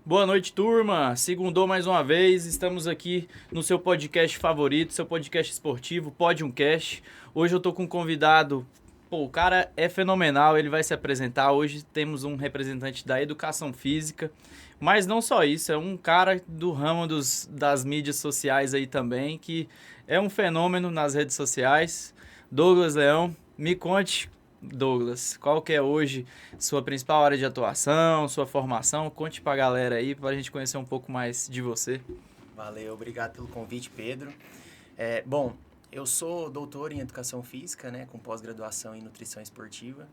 Boa noite, turma. Segundou mais uma vez. Estamos aqui no seu podcast favorito, seu podcast esportivo, Podiumcast. Hoje eu tô com um convidado. Pô, o cara é fenomenal, ele vai se apresentar. Hoje temos um representante da educação física, mas não só isso, é um cara do ramo das mídias sociais aí também, que é um fenômeno nas redes sociais. Douglas Leão, me conte, Douglas, qual que é hoje sua principal área de atuação, sua formação? Conte pra galera aí, pra gente conhecer um pouco mais de você. Valeu, obrigado pelo convite, Pedro. Eu sou doutor em Educação Física, né, com pós-graduação em Nutrição Esportiva.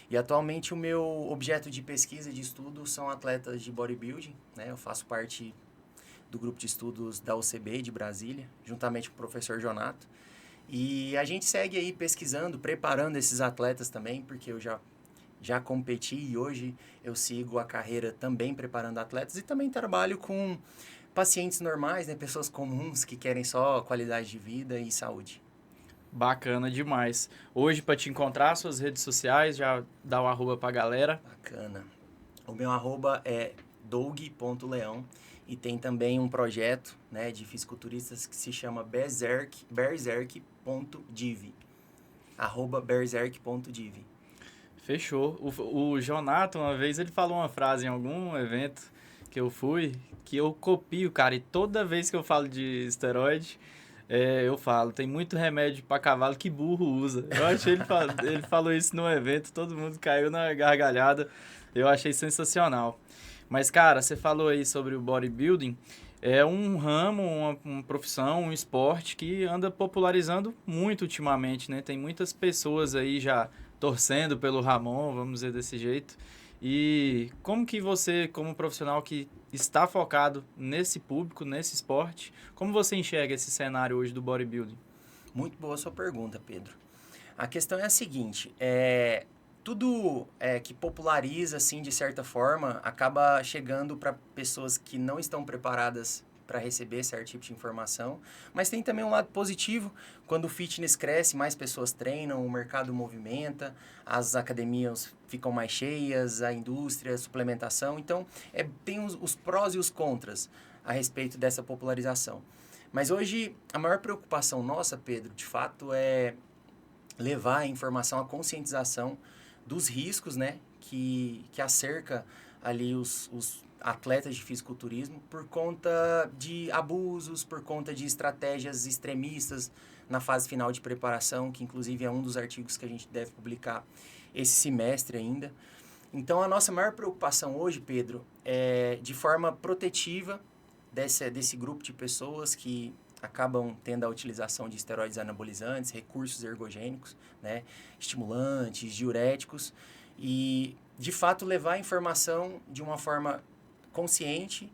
E atualmente o meu objeto de pesquisa e de estudo são atletas de bodybuilding, né? Eu faço parte do grupo de estudos da UCB de Brasília, juntamente com o professor Jonato. E a gente segue aí pesquisando, preparando esses atletas também, porque eu já competi e hoje eu sigo a carreira também preparando atletas e também trabalho com pacientes normais, né, pessoas comuns que querem só qualidade de vida e saúde. Bacana demais. Hoje, para te encontrar, suas redes sociais, já dá um arroba pra galera. Bacana. O meu arroba é doug.leão e tem também um projeto, né, de fisiculturistas que se chama berzerk.div. @berzerk.div. Fechou. O Jonathan, uma vez, ele falou uma frase em algum evento que eu fui, que eu copio, cara, e toda vez que eu falo de esteroide, eu falo, tem muito remédio pra cavalo que burro usa. Eu achei ele falou isso num evento, todo mundo caiu na gargalhada, eu achei sensacional. Mas, cara, você falou aí sobre o bodybuilding, é um ramo, uma profissão, um esporte que anda popularizando muito ultimamente, né? Tem muitas pessoas aí já torcendo pelo Ramon, vamos dizer desse jeito. E como que você, como profissional que está focado nesse público, nesse esporte, como você enxerga esse cenário hoje do bodybuilding? Muito boa sua pergunta, Pedro. A questão é a seguinte, tudo que populariza, assim, de certa forma, acaba chegando para pessoas que não estão preparadas para receber certo tipo de informação, mas tem também um lado positivo, quando o fitness cresce, mais pessoas treinam, o mercado movimenta, as academias ficam mais cheias, a indústria, a suplementação, então tem os prós e os contras a respeito dessa popularização. Mas hoje, a maior preocupação nossa, Pedro, de fato, é levar a informação, a conscientização dos riscos, né, que acerca ali os atletas de fisiculturismo por conta de abusos, por conta de estratégias extremistas na fase final de preparação, que inclusive é um dos artigos que a gente deve publicar esse semestre ainda. Então, a nossa maior preocupação hoje, Pedro, é de forma protetiva desse grupo de pessoas que acabam tendo a utilização de esteroides anabolizantes, recursos ergogênicos, né, estimulantes, diuréticos, e, de fato, levar a informação de uma forma consciente.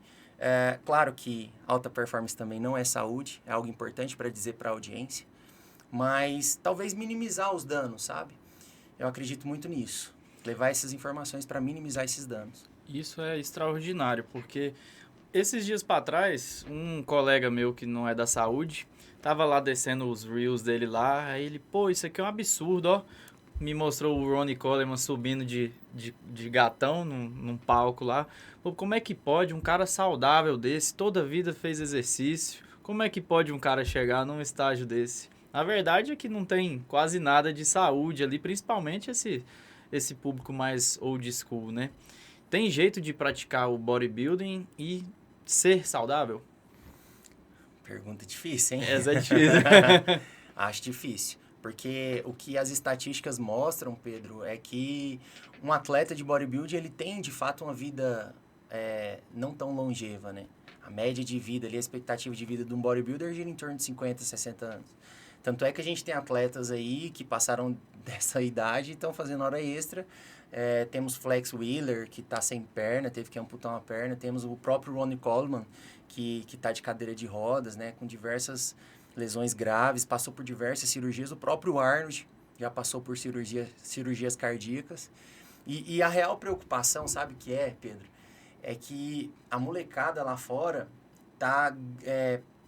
Claro que alta performance também não é saúde, é algo importante para dizer para a audiência, mas talvez minimizar os danos, sabe? Eu acredito muito nisso. Levar essas informações para minimizar esses danos. Isso é extraordinário, porque esses dias para trás, um colega meu que não é da saúde, tava lá descendo os reels dele lá, aí ele, pô, isso aqui é um absurdo, ó. Me mostrou o Ronnie Coleman subindo de gatão num palco lá. Pô, como é que pode um cara saudável desse, toda a vida fez exercício, como é que pode um cara chegar num estágio desse? A verdade é que não tem quase nada de saúde ali, principalmente esse público mais old school, né? Tem jeito de praticar o bodybuilding e ser saudável? Pergunta difícil, hein? Essa é difícil. Acho difícil. Porque o que as estatísticas mostram, Pedro, é que um atleta de bodybuilding, ele tem, de fato, uma vida não tão longeva, né? A média de vida, ali, a expectativa de vida de um bodybuilder gira em torno de 50, 60 anos. Tanto é que a gente tem atletas aí que passaram dessa idade e estão fazendo hora extra. Temos Flex Wheeler, que está sem perna, teve que amputar uma perna. Temos o próprio Ronnie Coleman, que está de cadeira de rodas, né, com diversas lesões graves, passou por diversas cirurgias. O próprio Arnold já passou por cirurgias cardíacas. E a real preocupação, sabe o que é, Pedro? É que a molecada lá fora tá,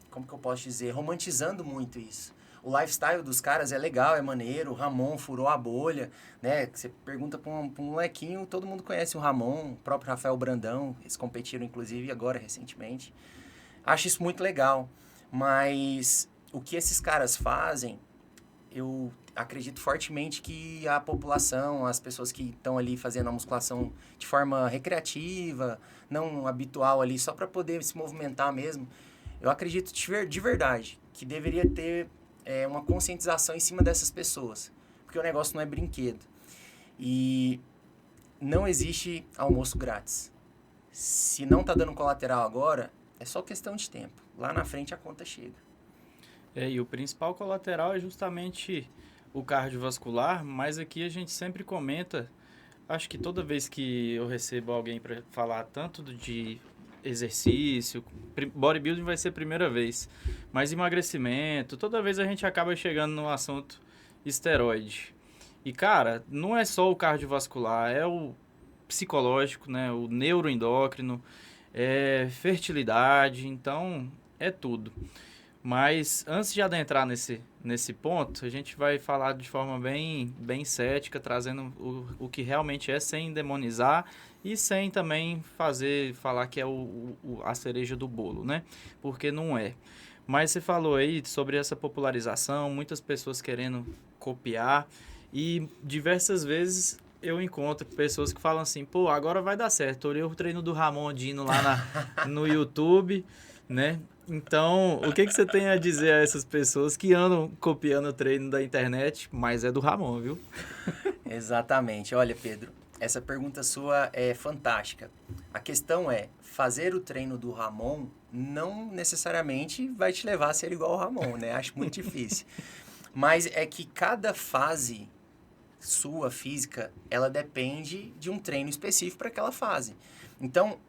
como que eu posso dizer, romantizando muito isso. o lifestyle dos caras é legal, é maneiro. O Ramon furou a bolha, né? Você pergunta pra um molequinho, todo mundo conhece o Ramon, o próprio Rafael Brandão. Eles competiram, inclusive, agora, recentemente. Acho isso muito legal. Mas o que esses caras fazem, eu acredito fortemente que a população, as pessoas que estão ali fazendo a musculação de forma recreativa, não habitual ali, só para poder se movimentar mesmo, eu acredito de verdade que deveria ter uma conscientização em cima dessas pessoas, porque o negócio não é brinquedo. E não existe almoço grátis. Se não tá dando colateral agora, é só questão de tempo. Lá na frente a conta chega. E o principal colateral é justamente o cardiovascular, mas aqui a gente sempre comenta, acho que toda vez que eu recebo alguém para falar tanto de exercício, bodybuilding vai ser a primeira vez, mas emagrecimento, toda vez a gente acaba chegando no assunto esteroide. E, cara, não é só o cardiovascular, é o psicológico, né? O neuroendócrino, é fertilidade, então é tudo. Mas antes de adentrar nesse ponto, a gente vai falar de forma bem cética, trazendo o que realmente é, sem demonizar e sem também falar que é a cereja do bolo, né? Porque não é. Mas você falou aí sobre essa popularização, muitas pessoas querendo copiar e diversas vezes eu encontro pessoas que falam assim, pô, agora vai dar certo. Olhei o treino do Ramon Dino lá no YouTube, né? Então, o que você tem a dizer a essas pessoas que andam copiando o treino da internet, mas é do Ramon, viu? Exatamente. Olha, Pedro, essa pergunta sua é fantástica. A questão é, fazer o treino do Ramon não necessariamente vai te levar a ser igual ao Ramon, né? Acho muito difícil. Mas é que cada fase sua física, ela depende de um treino específico para aquela fase. Então,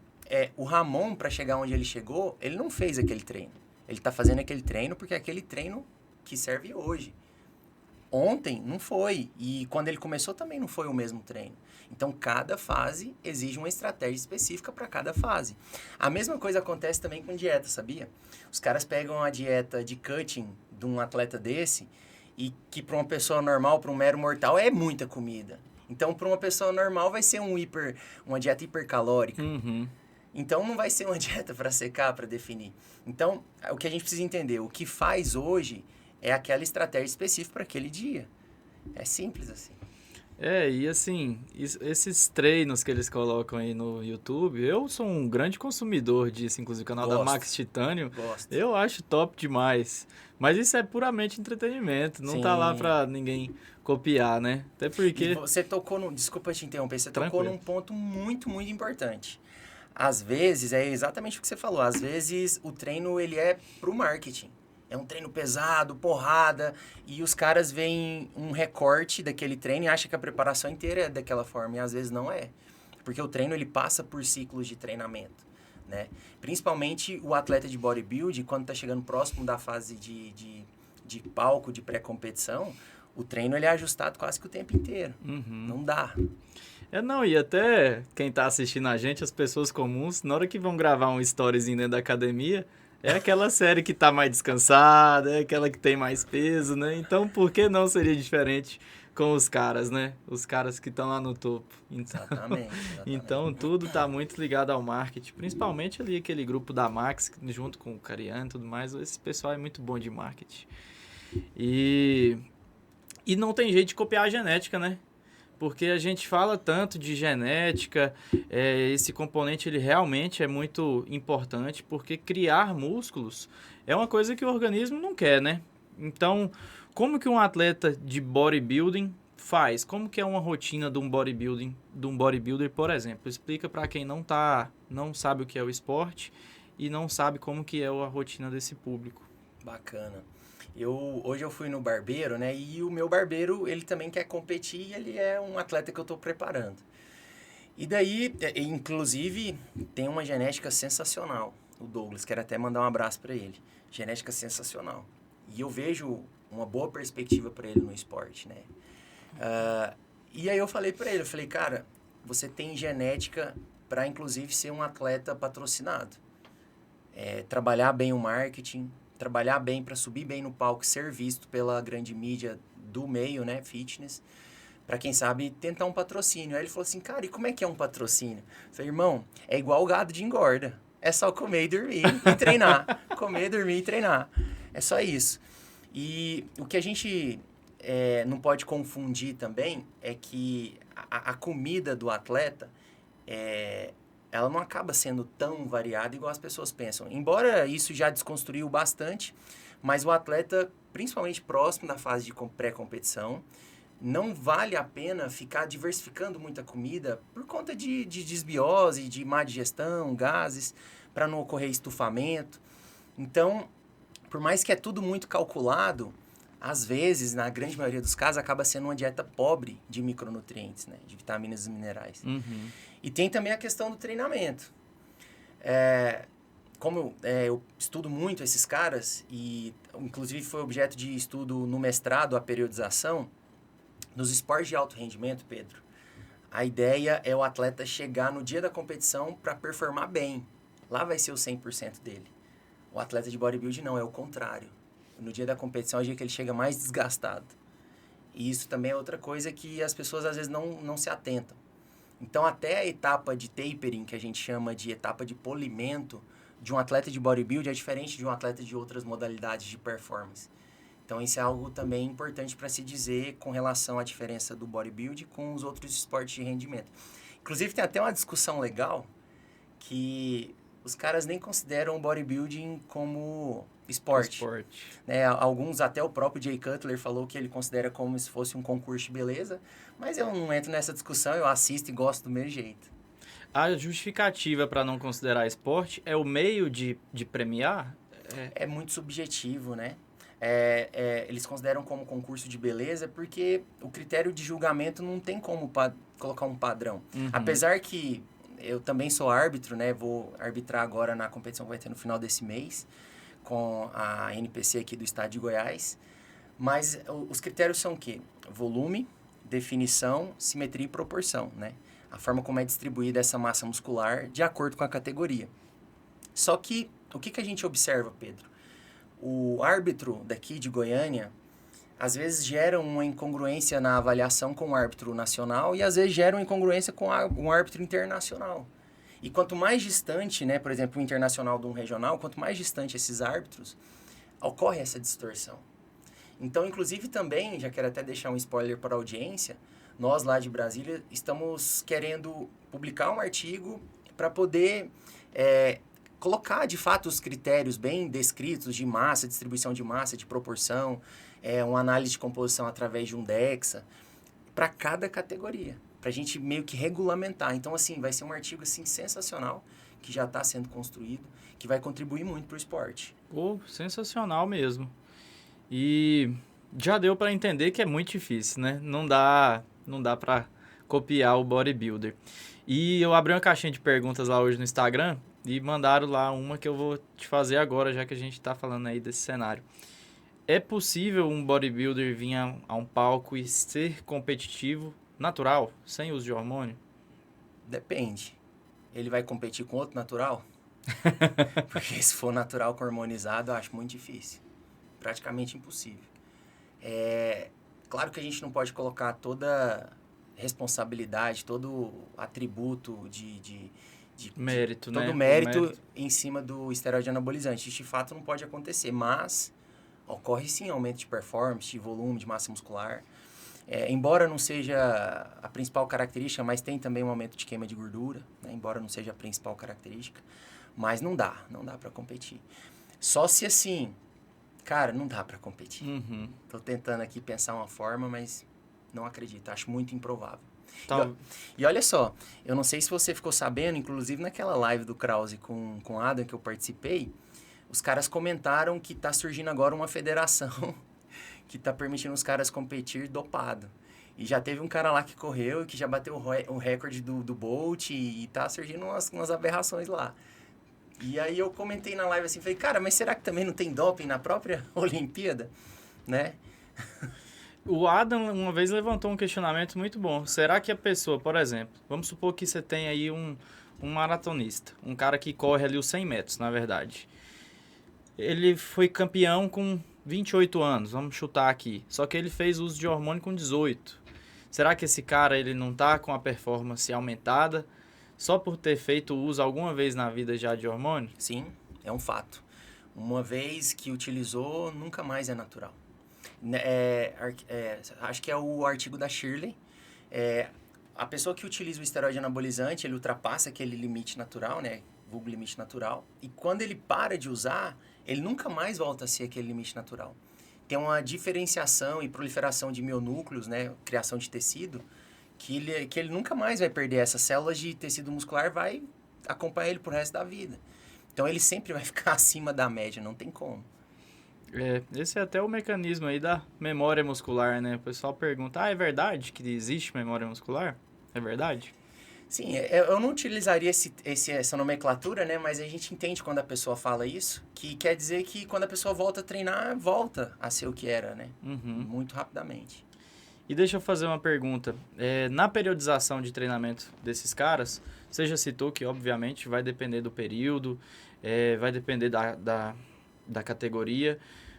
o Ramon, para chegar onde ele chegou, ele não fez aquele treino. Ele está fazendo aquele treino porque é aquele treino que serve hoje. Ontem não foi. E quando ele começou também não foi o mesmo treino. Então, cada fase exige uma estratégia específica para cada fase. A mesma coisa acontece também com dieta, sabia? Os caras pegam a dieta de cutting de um atleta desse e que para uma pessoa normal, para um mero mortal, é muita comida. Então, para uma pessoa normal vai ser uma dieta hipercalórica. Uhum. Então, não vai ser uma dieta para secar, para definir. Então, o que a gente precisa entender, o que faz hoje é aquela estratégia específica para aquele dia. É simples assim. E assim, esses treinos que eles colocam aí no YouTube, eu sou um grande consumidor disso, inclusive o canal da Max Titânio. Gosto. Eu acho top demais. Mas isso é puramente entretenimento, não tá lá pra ninguém copiar, né? Até porque... E você tocou desculpa te interromper, você Tranquilo. tocou num ponto muito, muito importante. Às vezes, é exatamente o que você falou, às vezes o treino ele é pro marketing. É um treino pesado, porrada, e os caras veem um recorte daquele treino e acham que a preparação inteira é daquela forma, e às vezes não é. Porque o treino ele passa por ciclos de treinamento, né? Principalmente o atleta de bodybuilding, quando está chegando próximo da fase de palco, de pré-competição, o treino ele é ajustado quase que o tempo inteiro. Uhum. Não dá. Não, e até quem tá assistindo a gente, as pessoas comuns, na hora que vão gravar um storyzinho dentro da academia, é aquela série que tá mais descansada, é aquela que tem mais peso, né? Então, por que não seria diferente com os caras, né? Os caras que estão lá no topo. Então, exatamente. Então, tudo tá muito ligado ao marketing. Principalmente ali aquele grupo da Max, junto com o Cariano e tudo mais. Esse pessoal é muito bom de marketing. E não tem jeito de copiar a genética, né? Porque a gente fala tanto de genética, esse componente ele realmente é muito importante, porque criar músculos é uma coisa que o organismo não quer, né? Então, como que um atleta de bodybuilding faz? Como que é uma rotina de um bodybuilder, por exemplo? Explica para quem não sabe o que é o esporte e não sabe como que é a rotina desse público. Bacana. Hoje eu fui no barbeiro, né? E o meu barbeiro, ele também quer competir e ele é um atleta que eu estou preparando. E daí, inclusive, tem uma genética sensacional, o Douglas. Quero até mandar um abraço para ele. Genética sensacional. E eu vejo uma boa perspectiva para ele no esporte, né? E aí eu falei para ele, cara, você tem genética para, inclusive, ser um atleta patrocinado. Trabalhar bem o marketing, trabalhar bem, para subir bem no palco, ser visto pela grande mídia do meio, né, fitness, para quem sabe tentar um patrocínio. Aí ele falou assim, cara, e como é que é um patrocínio? Eu falei, irmão, é igual o gado de engorda. É só comer e dormir e treinar. Comer, dormir e treinar. É só isso. E o que a gente não pode confundir também é que a comida do atleta, ela não acaba sendo tão variada igual as pessoas pensam. Embora isso já desconstruiu bastante, mas o atleta, principalmente próximo da fase de pré-competição, não vale a pena ficar diversificando muita comida por conta de desbiose, de má digestão, gases, para não ocorrer estufamento. Então, por mais que é tudo muito calculado, às vezes, na grande maioria dos casos, acaba sendo uma dieta pobre de micronutrientes, né? De vitaminas e minerais. Uhum. E tem também a questão do treinamento. Como eu estudo muito esses caras, e inclusive foi objeto de estudo no mestrado, a periodização, nos esportes de alto rendimento, Pedro, a ideia é o atleta chegar no dia da competição para performar bem. Lá vai ser o 100% dele. O atleta de bodybuilding não, é o contrário. No dia da competição é o dia que ele chega mais desgastado. E isso também é outra coisa que as pessoas às vezes não se atentam. Então até a etapa de tapering, que a gente chama de etapa de polimento, de um atleta de bodybuilding é diferente de um atleta de outras modalidades de performance. Então isso é algo também importante para se dizer com relação à diferença do bodybuilding com os outros esportes de rendimento. Inclusive tem até uma discussão legal que os caras nem consideram o bodybuilding como esporte. Né? Alguns, até o próprio Jay Cutler falou que ele considera como se fosse um concurso de beleza, mas eu não entro nessa discussão, eu assisto e gosto do mesmo jeito. A justificativa para não considerar esporte é o meio de premiar? É muito subjetivo, né? Eles consideram como concurso de beleza porque o critério de julgamento não tem como colocar um padrão. Uhum. Apesar que eu também sou árbitro, né? Vou arbitrar agora na competição que vai ter no final desse mês com a NPC aqui do estado de Goiás. Mas os critérios são o quê? Volume, definição, simetria e proporção, né? A forma como é distribuída essa massa muscular de acordo com a categoria. Só que, o que a gente observa, Pedro? O árbitro daqui de Goiânia, às vezes gera uma incongruência na avaliação com o árbitro nacional e às vezes gera uma incongruência com um árbitro internacional. E quanto mais distante, né, por exemplo, o internacional de um regional, quanto mais distante esses árbitros, ocorre essa distorção. Então, inclusive também, já quero até deixar um spoiler para a audiência, nós lá de Brasília estamos querendo publicar um artigo para poder colocar, de fato, os critérios bem descritos de massa, distribuição de massa, de proporção, uma análise de composição através de um DEXA, para cada categoria, para a gente meio que regulamentar. Então, assim, vai ser um artigo assim, sensacional, que já está sendo construído, que vai contribuir muito para o esporte. Sensacional mesmo. E já deu para entender que é muito difícil, né? Não dá para copiar o bodybuilder. E eu abri uma caixinha de perguntas lá hoje no Instagram e mandaram lá uma que eu vou te fazer agora, já que a gente está falando aí desse cenário. É possível um bodybuilder vir a um palco e ser competitivo, natural, sem uso de hormônio? Depende. Ele vai competir com outro natural? Porque se for natural com hormonizado, eu acho muito difícil. Praticamente impossível. Claro que a gente não pode colocar toda responsabilidade, todo atributo de mérito, todo né? mérito em cima do esteroide anabolizante. Isso de fato não pode acontecer, mas ocorre sim aumento de performance, de volume, de massa muscular. Embora não seja a principal característica, mas tem também um aumento de queima de gordura, né? Embora não seja a principal característica, mas não dá para competir. Só se assim, cara, não dá para competir. Uhum. Tô tentando aqui pensar uma forma, mas não acredito, acho muito improvável. Tá. E olha só, eu não sei se você ficou sabendo, inclusive naquela live do Krause com o Adam que eu participei, os caras comentaram que tá surgindo agora uma federação que tá permitindo os caras competir dopado. E já teve um cara lá que correu e que já bateu o recorde do Bolt e tá surgindo umas aberrações lá. E aí eu comentei na live assim, falei, cara, mas será que também não tem doping na própria Olimpíada? Né? O Adam uma vez levantou um questionamento muito bom. Será que a pessoa, por exemplo, vamos supor que você tem aí um maratonista, um cara que corre ali os 100 metros, na verdade. ele foi campeão com 28 anos, vamos chutar aqui. Só que ele fez uso de hormônio com 18. Será que esse cara ele não tá com a performance aumentada só por ter feito uso alguma vez na vida já de hormônio? Sim, é um fato. Uma vez que utilizou, nunca mais é natural. Acho que é o artigo da Shirley. A pessoa que utiliza o esteroide anabolizante, ele ultrapassa aquele limite natural, né? Vulgo limite natural. E quando ele para de usar, ele nunca mais volta a ser aquele limite natural. Tem uma diferenciação e proliferação de mionúcleos, né? Criação de tecido, que ele nunca mais vai perder. Essas células de tecido muscular vai acompanhar ele pro resto da vida. Então, ele sempre vai ficar acima da média, não tem como. Esse é até o mecanismo aí da memória muscular, né? O pessoal pergunta, é verdade que existe memória muscular? É verdade? Sim, eu não utilizaria essa nomenclatura, né? Mas a gente entende quando a pessoa fala isso, que quer dizer que quando a pessoa volta a treinar, volta a ser o que era, né? Uhum. Muito rapidamente. E deixa eu fazer uma pergunta. Na periodização de treinamento desses caras, você já citou que, obviamente, vai depender do período, vai depender da categoria,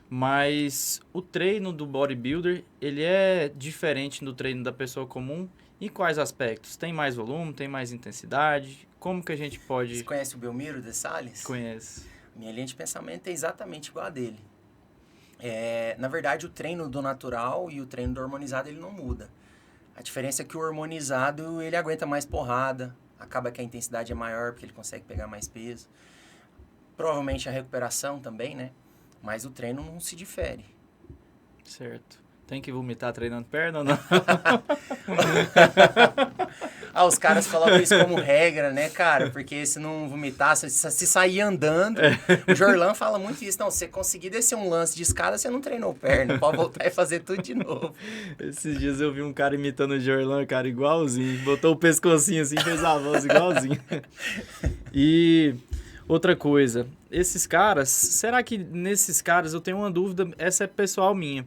mas o treino do bodybuilder, ele é diferente do treino da pessoa comum? Em quais aspectos? Tem mais volume, tem mais intensidade? Como que a gente pode... Você conhece o Belmiro de Sales? Conhece. Minha linha de pensamento é exatamente igual a dele. Na verdade, o treino do natural e o treino do hormonizado, ele não muda. A diferença é que o hormonizado, ele aguenta mais porrada, acaba que a intensidade é maior, porque ele consegue pegar mais peso. Provavelmente a recuperação também, né? Mas o treino não se difere. Certo. Tem que vomitar treinando perna ou não? Os caras colocam isso como regra, né, cara? Porque se não vomitar, se sair andando... O Jorlan fala muito isso. Não, se você conseguir descer um lance de escada, você não treinou perna. Pode voltar e fazer tudo de novo. Esses dias eu vi um cara imitando o Jorlan, cara, igualzinho. Botou o pescocinho assim, fez a voz igualzinho. E... outra coisa, esses caras, será que nesses caras, eu tenho uma dúvida, essa é pessoal minha.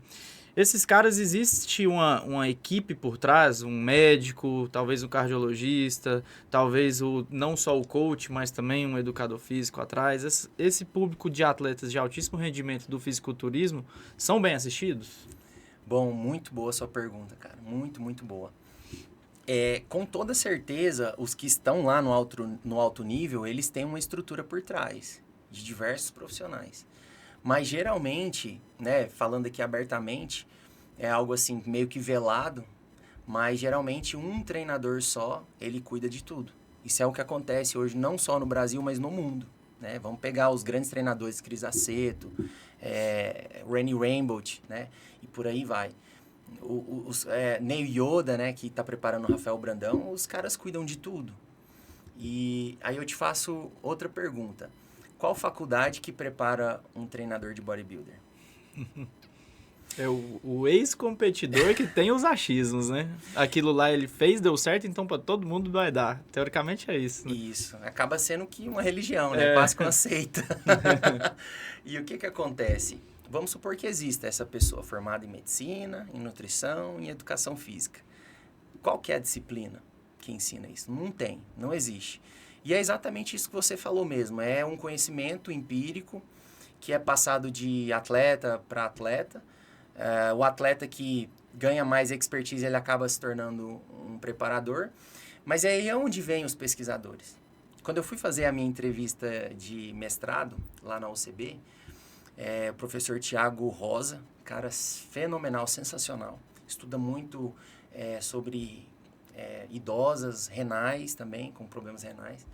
Esses caras, existe uma equipe por trás, um médico, talvez um cardiologista, talvez não só o coach, mas também um educador físico atrás. Esse público de atletas de altíssimo rendimento do fisiculturismo são bem assistidos? Bom, muito boa a sua pergunta, cara. Muito, muito boa. Com toda certeza, os que estão lá no alto nível, eles têm uma estrutura por trás, de diversos profissionais. Mas geralmente, né, falando aqui abertamente, é algo assim meio que velado, mas geralmente um treinador só, ele cuida de tudo. Isso é o que acontece hoje não só no Brasil, mas no mundo, né? Vamos pegar os grandes treinadores, Chris Aceto, Rennie Rainbolt, né? E por aí vai. Neil Yoda, né, que está preparando o Rafael Brandão, os caras cuidam de tudo. E aí eu te faço outra pergunta. Qual faculdade que prepara um treinador de bodybuilder? É o ex-competidor que tem os achismos, né? Aquilo lá ele fez, deu certo, então para todo mundo vai dar. Teoricamente é isso, né? Isso. Acaba sendo que uma religião, né? Quase que uma seita. E o que acontece? Vamos supor que exista essa pessoa formada em medicina, em nutrição, em educação física. Qual que é a disciplina que ensina isso? Não tem, não existe. E é exatamente isso que você falou mesmo. É um conhecimento empírico que é passado de atleta para atleta. O atleta que ganha mais expertise, ele acaba se tornando um preparador. Mas é aí onde vêm os pesquisadores. Quando eu fui fazer a minha entrevista de mestrado lá na UCB, o professor Tiago Rosa, cara fenomenal, sensacional. Estuda muito sobre idosas renais também, com problemas renais.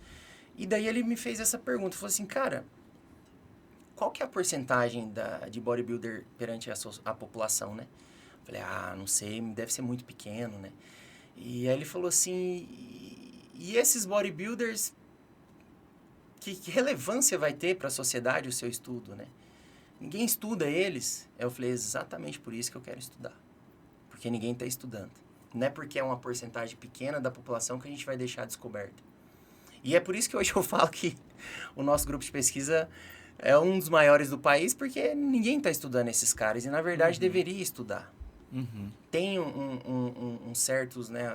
E daí ele me fez essa pergunta, falou assim, cara, qual que é a porcentagem de bodybuilder perante a população, né? Falei, não sei, deve ser muito pequeno, né? E aí ele falou assim, e esses bodybuilders, que relevância vai ter para a sociedade o seu estudo, né? Ninguém estuda eles. Eu falei, exatamente por isso que eu quero estudar. Porque ninguém está estudando. Não é porque é uma porcentagem pequena da população que a gente vai deixar descoberta. E é por isso que hoje eu falo que o nosso grupo de pesquisa é um dos maiores do país, porque ninguém está estudando esses caras. E, na verdade, deveria estudar. Tem certos, né,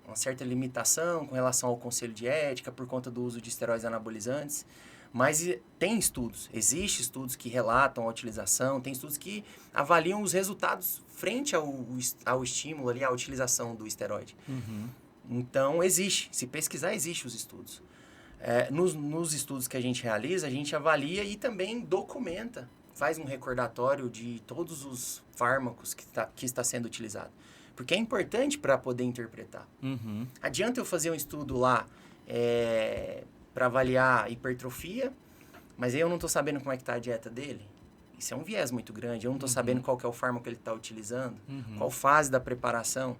uma certa limitação com relação ao conselho de ética por conta do uso de esteroides anabolizantes. Mas tem estudos, existem estudos que relatam a utilização, tem estudos que avaliam os resultados frente ao estímulo ali, à utilização do esteroide. Uhum. Então, existe. Se pesquisar, existe os estudos. Nos estudos que a gente realiza, a gente avalia e também documenta, faz um recordatório de todos os fármacos que está sendo utilizado. Porque é importante para poder interpretar. Uhum. Adianta eu fazer um estudo lá para avaliar hipertrofia, mas aí eu não estou sabendo como é que está a dieta dele? Isso é um viés muito grande. Eu não estou sabendo qual que é o fármaco que ele está utilizando, qual fase da preparação.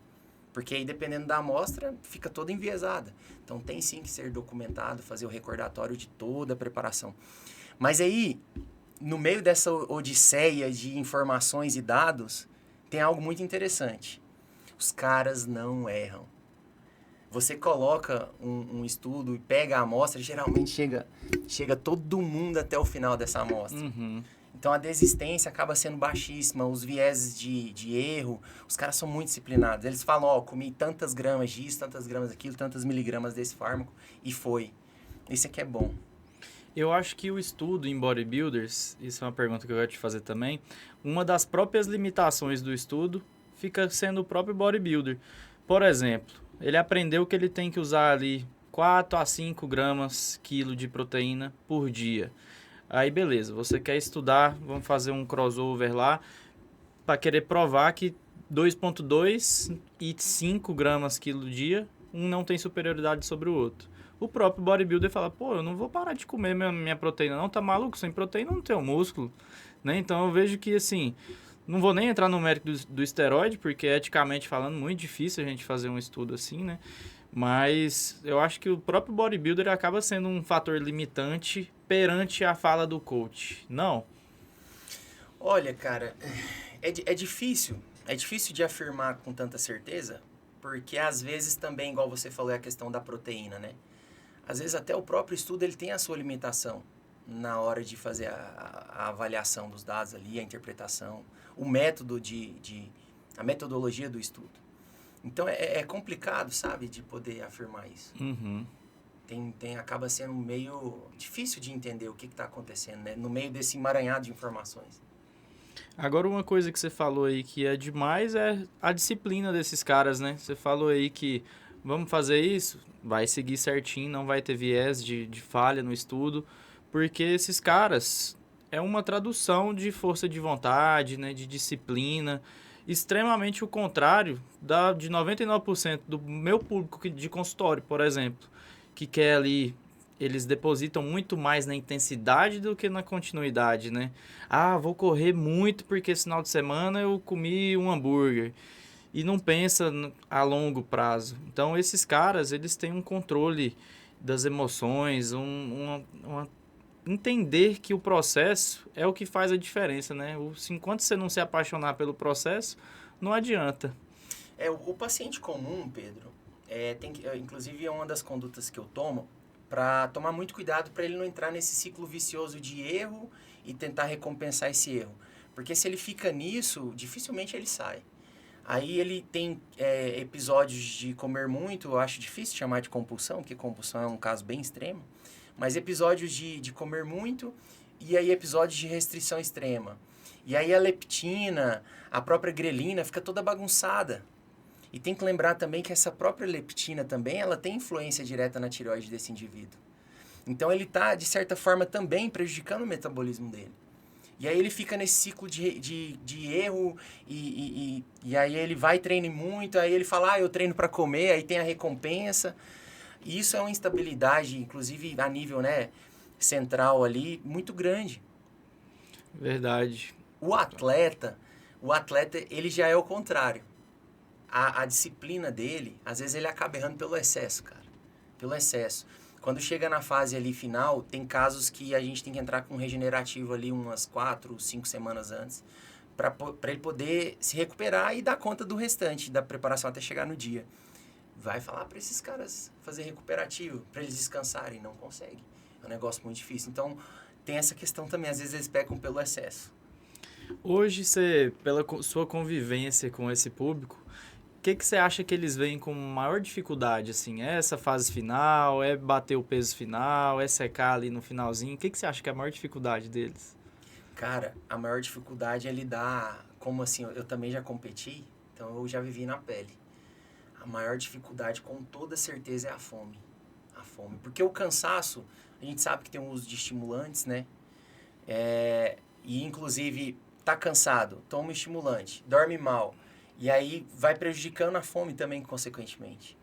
Porque aí, dependendo da amostra, fica toda enviesada. Então, tem sim que ser documentado, fazer o recordatório de toda a preparação. Mas aí, no meio dessa odisseia de informações e dados, tem algo muito interessante. Os caras não erram. Você coloca um estudo e pega a amostra, geralmente chega todo mundo até o final dessa amostra. Uhum. Então, a desistência acaba sendo baixíssima, os vieses de erro, os caras são muito disciplinados. Eles falam, comi tantas gramas disso, tantas gramas daquilo, tantas miligramas desse fármaco, e foi. Isso aqui é bom. Eu acho que o estudo em bodybuilders, isso é uma pergunta que eu quero te fazer também, uma das próprias limitações do estudo fica sendo o próprio bodybuilder. Por exemplo, ele aprendeu que ele tem que usar ali 4 a 5 gramas quilo de proteína por dia. Aí, beleza, você quer estudar, vamos fazer um crossover lá, para querer provar que 2,2 e 5 gramas quilo dia, um não tem superioridade sobre o outro. O próprio bodybuilder fala, pô, eu não vou parar de comer minha proteína não, tá maluco? Sem proteína não tem o músculo, né? Então, eu vejo que, assim, não vou nem entrar no mérito do esteroide, porque eticamente falando, muito difícil a gente fazer um estudo assim, né? Mas eu acho que o próprio bodybuilder acaba sendo um fator limitante perante a fala do coach. Não? Olha, cara, é difícil. É difícil de afirmar com tanta certeza, porque às vezes também, igual você falou, é a questão da proteína, né? Às vezes até o próprio estudo ele tem a sua limitação na hora de fazer a avaliação dos dados ali, a interpretação, o método a metodologia do estudo. Então, é complicado, sabe, de poder afirmar isso. Uhum. Acaba sendo meio difícil de entender o que está acontecendo, né? No meio desse emaranhado de informações. Agora, uma coisa que você falou aí que é demais é a disciplina desses caras, né? Você falou aí que vamos fazer isso, vai seguir certinho, não vai ter viés de falha no estudo, porque esses caras é uma tradução de força de vontade, né? De disciplina, extremamente o contrário de 99% do meu público de consultório, por exemplo, que quer ali, eles depositam muito mais na intensidade do que na continuidade, né? Ah, vou correr muito porque esse final de semana eu comi um hambúrguer. E não pensa a longo prazo. Então, esses caras, eles têm um controle das emoções, entender que o processo é o que faz a diferença, né? Enquanto você não se apaixonar pelo processo, não adianta. O paciente comum, Pedro, inclusive é uma das condutas que eu tomo, para tomar muito cuidado para ele não entrar nesse ciclo vicioso de erro e tentar recompensar esse erro. Porque se ele fica nisso, dificilmente ele sai. Aí ele tem episódios de comer muito, eu acho difícil chamar de compulsão, porque compulsão é um caso bem extremo, mas episódios de comer muito e aí episódios de restrição extrema. E aí a leptina, a própria grelina fica toda bagunçada. E tem que lembrar também que essa própria leptina também, ela tem influência direta na tireoide desse indivíduo. Então ele está, de certa forma, também prejudicando o metabolismo dele. E aí ele fica nesse ciclo de erro e aí ele vai e treina muito, aí ele fala, eu treino para comer, aí tem a recompensa. E isso é uma instabilidade, inclusive a nível, né, central ali, muito grande. Verdade. O atleta, ele já é o contrário. A disciplina dele, às vezes ele acaba errando pelo excesso, cara. Pelo excesso. Quando chega na fase ali final, tem casos que a gente tem que entrar com regenerativo ali umas 4, 5 semanas antes, para ele poder se recuperar e dar conta do restante da preparação até chegar no dia. Vai falar para esses caras fazer recuperativo, para eles descansarem, não consegue. É um negócio muito difícil. Então, tem essa questão também, às vezes eles pecam pelo excesso. Hoje, você, pela sua convivência com esse público, que você acha que eles veem com maior dificuldade, assim? É essa fase final, é bater o peso final, é secar ali no finalzinho? O que você acha que é a maior dificuldade deles? Cara, a maior dificuldade é lidar, como assim, eu também já competi, então eu já vivi na pele. A maior dificuldade, com toda certeza, é a fome. A fome. Porque o cansaço, a gente sabe que tem um uso de estimulantes, né? E, inclusive, tá cansado, toma um estimulante, dorme mal. E aí vai prejudicando a fome também, consequentemente.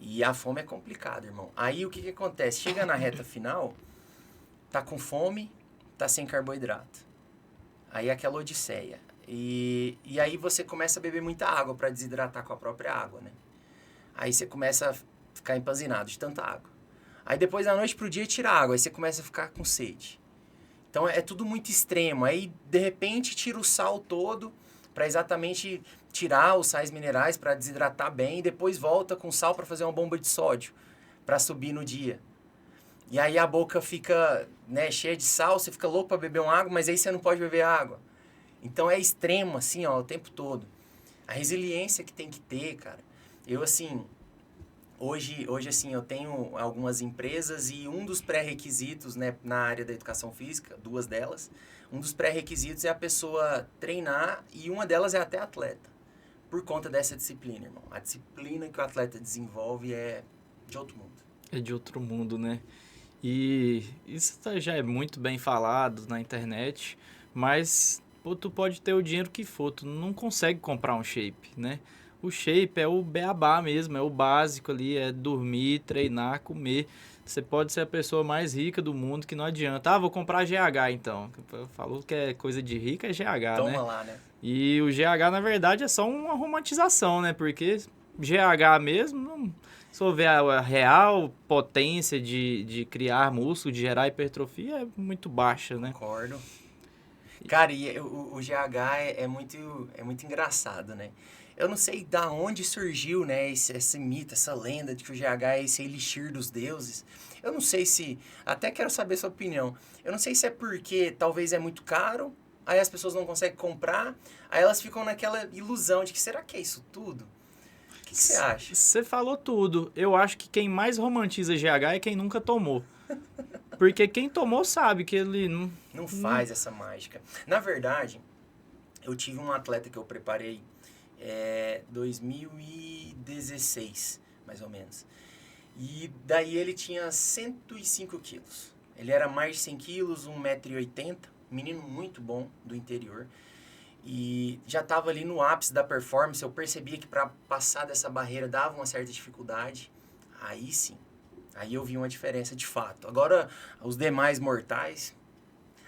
E a fome é complicada, irmão. Aí o que acontece? Chega na reta final, tá com fome, tá sem carboidrato. Aí é aquela odisseia. E aí você começa a beber muita água para desidratar com a própria água, né? Aí você começa a ficar empanzinado de tanta água. Aí depois da noite pro dia tira água, aí você começa a ficar com sede. Então é tudo muito extremo. Aí de repente tira o sal todo para exatamente tirar os sais minerais para desidratar bem e depois volta com sal para fazer uma bomba de sódio para subir no dia. E aí a boca fica, né, cheia de sal, você fica louco para beber uma água, mas aí você não pode beber água. Então é extremo assim, ó, o tempo todo. A resiliência que tem que ter, cara. Eu assim, hoje assim, eu tenho algumas empresas e um dos pré-requisitos, né, na área da educação física, duas delas, um dos pré-requisitos é a pessoa treinar e uma delas é até atleta. Por conta dessa disciplina, irmão. A disciplina que o atleta desenvolve é de outro mundo. É de outro mundo, né? E isso já é muito bem falado na internet, mas pô, tu pode ter o dinheiro que for, tu não consegue comprar um shape, né? O shape é o beabá mesmo, é o básico ali, é dormir, treinar, comer. Você pode ser a pessoa mais rica do mundo que não adianta. Ah, vou comprar GH então. Falou que é coisa de rica, é GH, Toma né? lá, né? E o GH, na verdade, é só uma romantização, né? Porque GH mesmo, não, se for ver a real potência de criar músculo, de gerar hipertrofia, é muito baixa, né? Concordo. Cara, e o GH é muito engraçado, né? Eu não sei da onde surgiu, né, esse mito, essa lenda de que o GH é esse elixir dos deuses. Eu não sei se... Até quero saber sua opinião. Eu não sei se é porque talvez é muito caro, aí as pessoas não conseguem comprar, aí elas ficam naquela ilusão de que será que é isso tudo? O que você acha? Você falou tudo. Eu acho que quem mais romantiza GH é quem nunca tomou. Porque quem tomou sabe que ele não faz essa mágica. Na verdade, eu tive um atleta que eu preparei 2016, mais ou menos. E daí ele tinha 105 quilos. Ele era mais de 100 quilos, 1,80 m, menino muito bom do interior. E já estava ali no ápice da performance, eu percebia que para passar dessa barreira dava uma certa dificuldade. Aí sim, aí eu vi uma diferença de fato. Agora, os demais mortais,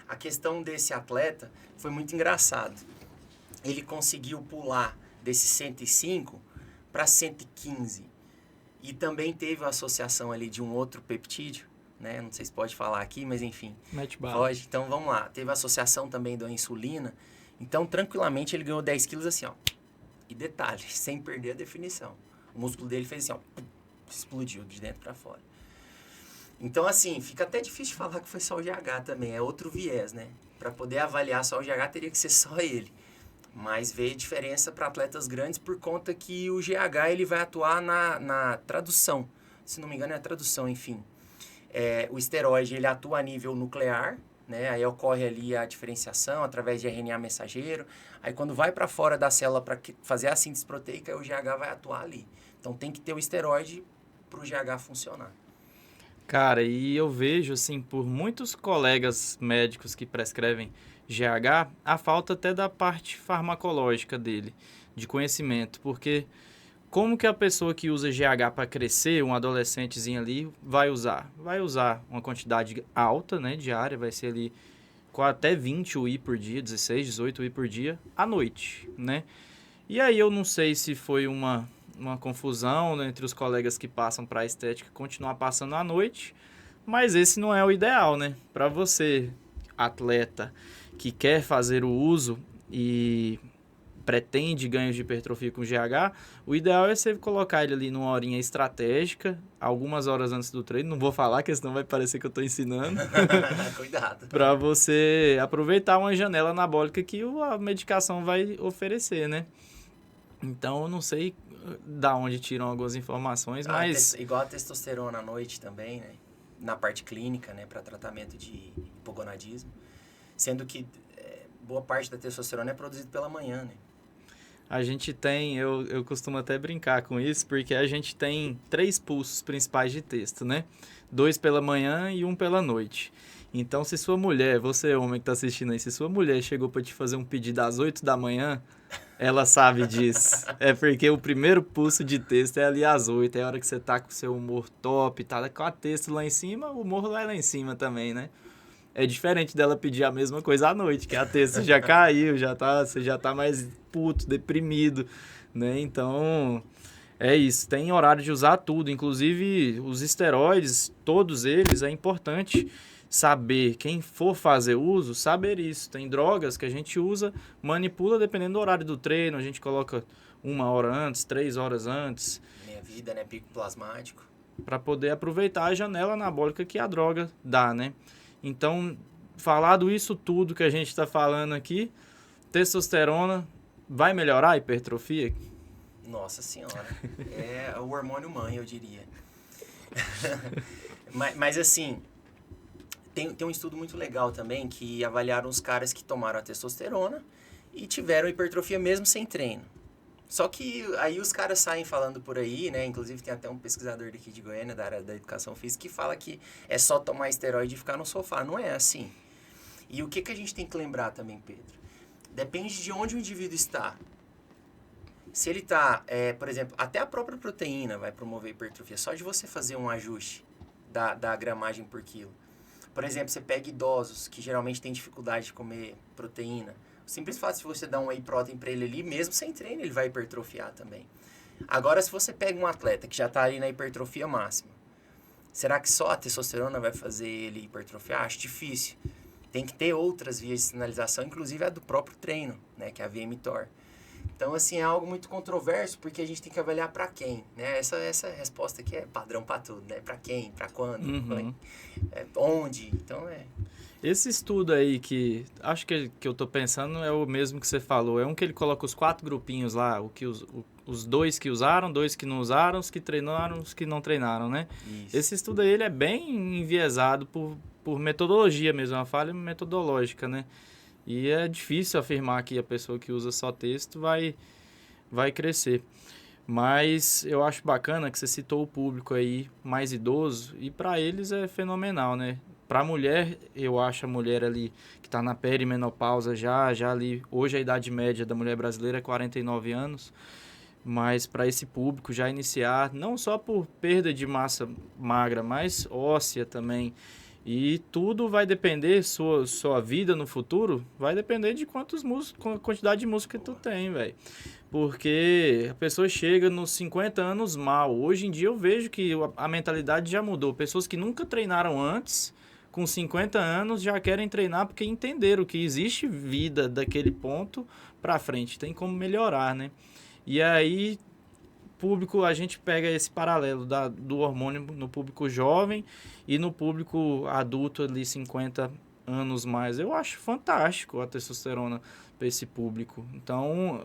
a questão desse atleta foi muito engraçado. Ele conseguiu pular desses 105 para 115. E também teve a associação ali de um outro peptídeo, né? Não sei se pode falar aqui, mas enfim. mete bala. Pode, então vamos lá. Teve a associação também da insulina. Então, tranquilamente, ele ganhou 10 quilos assim, ó. E detalhe, sem perder a definição. O músculo dele fez assim, ó. Explodiu de dentro para fora. Então, assim, fica até difícil de falar que foi só o GH também. É outro viés, né? Para poder avaliar só o GH, teria que ser só ele. Mas vê diferença para atletas grandes por conta que o GH ele vai atuar na tradução. Se não me engano, é a tradução, enfim. O esteroide ele atua a nível nuclear, né? Aí ocorre ali a diferenciação através de RNA mensageiro. Aí quando vai para fora da célula para fazer a síntese proteica, o GH vai atuar ali. Então tem que ter o esteroide para o GH funcionar. Cara, e eu vejo, assim, por muitos colegas médicos que prescrevem GH, a falta até da parte farmacológica dele, de conhecimento, porque como que a pessoa que usa GH para crescer, um adolescentezinho ali, vai usar? Vai usar uma quantidade alta, né, diária, vai ser ali com até 20 UI por dia, 16, 18 UI por dia, à noite, né? E aí eu não sei se foi uma confusão, né, entre os colegas que passam para a estética continuar passando à noite, mas esse não é o ideal, né? Para você, atleta, que quer fazer o uso e pretende ganhos de hipertrofia com GH, o ideal é você colocar ele ali numa horinha estratégica, algumas horas antes do treino. Não vou falar, porque senão vai parecer que eu estou ensinando. Cuidado. Para você aproveitar uma janela anabólica que a medicação vai oferecer, né? Então, eu não sei da onde tiram algumas informações, mas... Igual a testosterona à noite também, né? Na parte clínica, né? Para tratamento de hipogonadismo. Sendo que boa parte da testosterona é produzida pela manhã, né? A gente tem, eu costumo até brincar com isso, porque a gente tem 3 pulsos principais de texto, né? 2 pela manhã e 1 pela noite. Então, se sua mulher, você homem que tá assistindo aí, se sua mulher chegou para te fazer um pedido às 8 da manhã, ela sabe disso. É porque o primeiro pulso de texto é ali às 8, é a hora que você tá com o seu humor top, tá com a texto lá em cima, o humor vai lá em cima também, né? É diferente dela pedir a mesma coisa à noite, que a texto já caiu, você já tá mais puto, deprimido, né? Então, é isso. Tem horário de usar tudo, inclusive os esteroides, todos eles, é importante saber, quem for fazer uso, saber isso. Tem drogas que a gente usa, manipula dependendo do horário do treino, a gente coloca 1 hora antes, 3 horas antes. Meia vida, né? Pico plasmático. Para poder aproveitar a janela anabólica que a droga dá, né? Então, falado isso tudo que a gente está falando aqui, testosterona vai melhorar a hipertrofia? Nossa senhora, é o hormônio mãe, eu diria. mas assim, tem um estudo muito legal também que avaliaram os caras que tomaram a testosterona e tiveram hipertrofia mesmo sem treino. Só que aí os caras saem falando por aí, né? Inclusive tem até um pesquisador daqui de Goiânia, da área da educação física, que fala que é só tomar esteroide e ficar no sofá. Não é assim. E o que a gente tem que lembrar também, Pedro? Depende de onde o indivíduo está. Se ele está, por exemplo, até a própria proteína vai promover hipertrofia. Só de você fazer um ajuste da gramagem por quilo. Por exemplo, você pega idosos que geralmente têm dificuldade de comer proteína. O simples fato de você dar um whey protein para ele ali, mesmo sem treino, ele vai hipertrofiar também. Agora, se você pega um atleta que já está ali na hipertrofia máxima, será que só a testosterona vai fazer ele hipertrofiar? Acho difícil. Tem que ter outras vias de sinalização, inclusive a do próprio treino, né, que é a via mTOR. Então, assim, é algo muito controverso, porque a gente tem que avaliar para quem, né? Essa resposta aqui é padrão para tudo, né? Para quem, para quando, onde, então Esse estudo aí que acho que eu tô pensando é o mesmo que você falou. É um que ele coloca os 4 grupinhos lá, os 2 que usaram, 2 que não usaram, os que treinaram, os que não treinaram, né? Isso. Esse estudo aí ele é bem enviesado por metodologia mesmo, uma falha metodológica, né? E é difícil afirmar que a pessoa que usa só texto vai crescer. Mas eu acho bacana que você citou o público aí mais idoso e para eles é fenomenal, né? Para a mulher, eu acho a mulher ali que está na perimenopausa já ali, hoje a idade média da mulher brasileira é 49 anos, mas para esse público já iniciar, não só por perda de massa magra, mas óssea também. E tudo vai depender, sua vida no futuro, vai depender de quantidade de músculo que tu tem, velho. Porque a pessoa chega nos 50 anos mal. Hoje em dia eu vejo que a mentalidade já mudou. Pessoas que nunca treinaram antes, com 50 anos, já querem treinar porque entenderam que existe vida daquele ponto pra frente. Tem como melhorar, né? E aí, público, a gente pega esse paralelo do hormônio no público jovem e no público adulto ali 50 anos mais. Eu acho fantástico a testosterona para esse público. Então,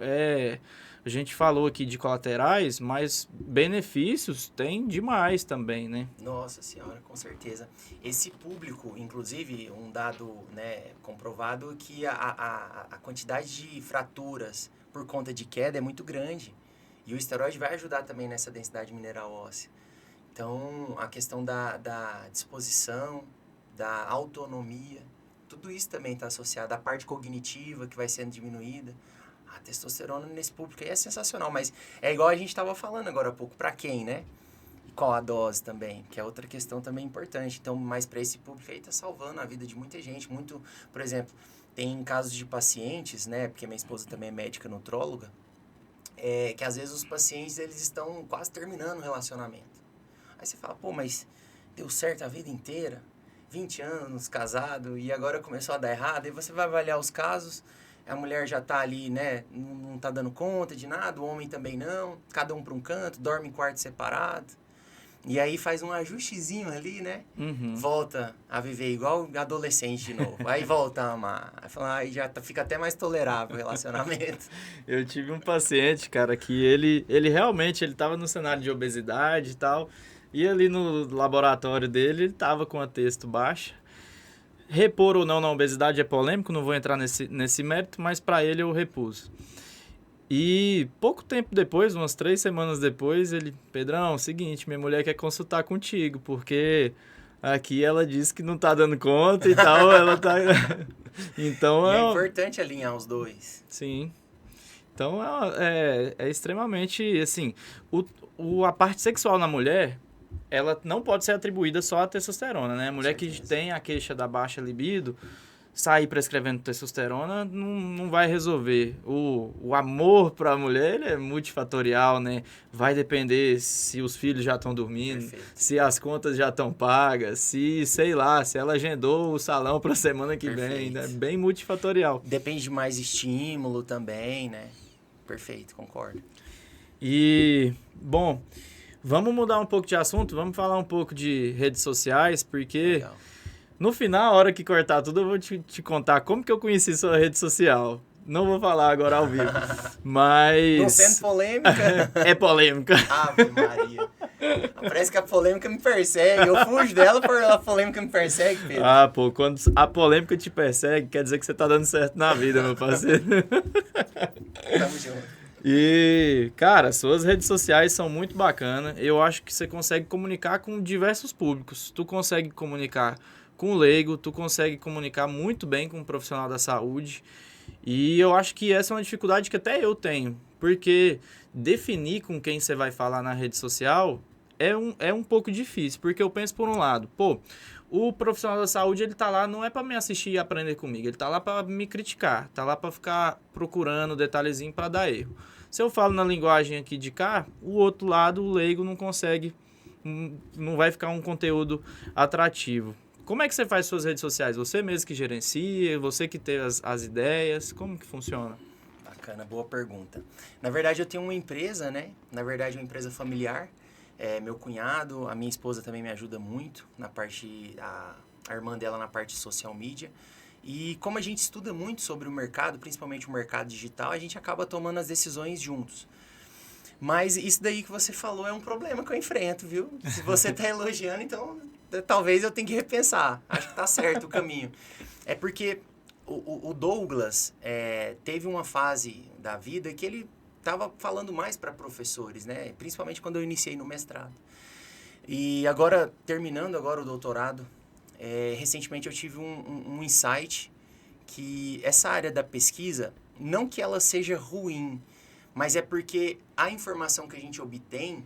a gente falou aqui de colaterais, mas benefícios tem demais também, né? Nossa senhora, com certeza. Esse público, inclusive, um dado, né, comprovado que a quantidade de fraturas por conta de queda é muito grande. E o esteroide vai ajudar também nessa densidade mineral óssea. Então, a questão da disposição, da autonomia, tudo isso também está associado à parte cognitiva que vai sendo diminuída. A testosterona nesse público aí é sensacional, mas é igual a gente estava falando agora há pouco, para quem, né? E qual a dose também, que é outra questão também importante. Então, mas para esse público aí está salvando a vida de muita gente. Muito, por exemplo, tem casos de pacientes, né? Porque minha esposa também é médica nutróloga, que às vezes os pacientes eles estão quase terminando o relacionamento. Aí você fala, pô, mas deu certo a vida inteira, 20 anos casado e agora começou a dar errado. E você vai avaliar os casos, a mulher já tá ali, né, não tá dando conta de nada, o homem também não, cada um para um canto, dorme em quarto separado. E aí faz um ajustezinho ali, né? Volta a viver igual adolescente de novo. Aí volta a amar. Aí, fala, aí já fica até mais tolerável o relacionamento. Eu tive um paciente, cara, que ele realmente ele tava no cenário de obesidade e tal. E ali no laboratório dele, ele tava com a testo baixa. Repor ou não na obesidade é polêmico, não vou entrar nesse mérito, mas para ele eu repus. E pouco tempo depois, umas 3 semanas depois, ele... Pedrão, seguinte, minha mulher quer consultar contigo, porque aqui ela disse que não tá dando conta e tal, ela tá... Então, e é importante alinhar os dois. Sim. Então, é extremamente, assim... A parte sexual na mulher, ela não pode ser atribuída só à testosterona, né? A mulher que tem a queixa da baixa libido... sair prescrevendo testosterona não vai resolver. O amor para a mulher ele é multifatorial, né? Vai depender se os filhos já estão dormindo, se as contas já estão pagas, se ela agendou o salão para a semana que vem, né? Bem multifatorial. Depende de mais estímulo também, né? Perfeito, concordo. E, bom, vamos mudar um pouco de assunto, vamos falar um pouco de redes sociais, porque... Legal. No final, a hora que cortar tudo, eu vou te contar como que eu conheci sua rede social. Não vou falar agora ao vivo, mas... Não sendo polêmica? É polêmica. Ave Maria. Parece que a polêmica me persegue. Eu fujo dela por a polêmica me persegue, Pedro. Ah, pô, quando a polêmica te persegue, quer dizer que você tá dando certo na vida, meu parceiro. Tamo junto. E, cara, suas redes sociais são muito bacanas. Eu acho que você consegue comunicar com diversos públicos. Tu consegue comunicar com o leigo, tu consegue comunicar muito bem com um profissional da saúde. E eu acho que essa é uma dificuldade que até eu tenho, porque definir com quem você vai falar na rede social é um pouco difícil, porque eu penso por um lado, o profissional da saúde, ele tá lá não é para me assistir e aprender comigo, ele tá lá para me criticar, tá lá para ficar procurando detalhezinho para dar erro. Se eu falo na linguagem aqui de cá, o outro lado, o leigo, não consegue, não vai ficar um conteúdo atrativo. Como é que você faz suas redes sociais? Você mesmo que gerencia? Você que tem as ideias? Como que funciona? Bacana, boa pergunta. Na verdade, eu tenho uma empresa, né? Na verdade, uma empresa familiar. Meu cunhado, a minha esposa também me ajuda muito na parte... A irmã dela na parte de social media. E como a gente estuda muito sobre o mercado, principalmente o mercado digital, a gente acaba tomando as decisões juntos. Mas isso daí que você falou é um problema que eu enfrento, viu? Se você está elogiando, então... talvez eu tenha que repensar. Acho que tá certo o caminho. É porque o Douglas teve uma fase da vida que ele estava falando mais para professores, né? Principalmente quando eu iniciei no mestrado. E agora, terminando agora o doutorado, recentemente eu tive um insight que essa área da pesquisa, não que ela seja ruim, mas é porque a informação que a gente obtém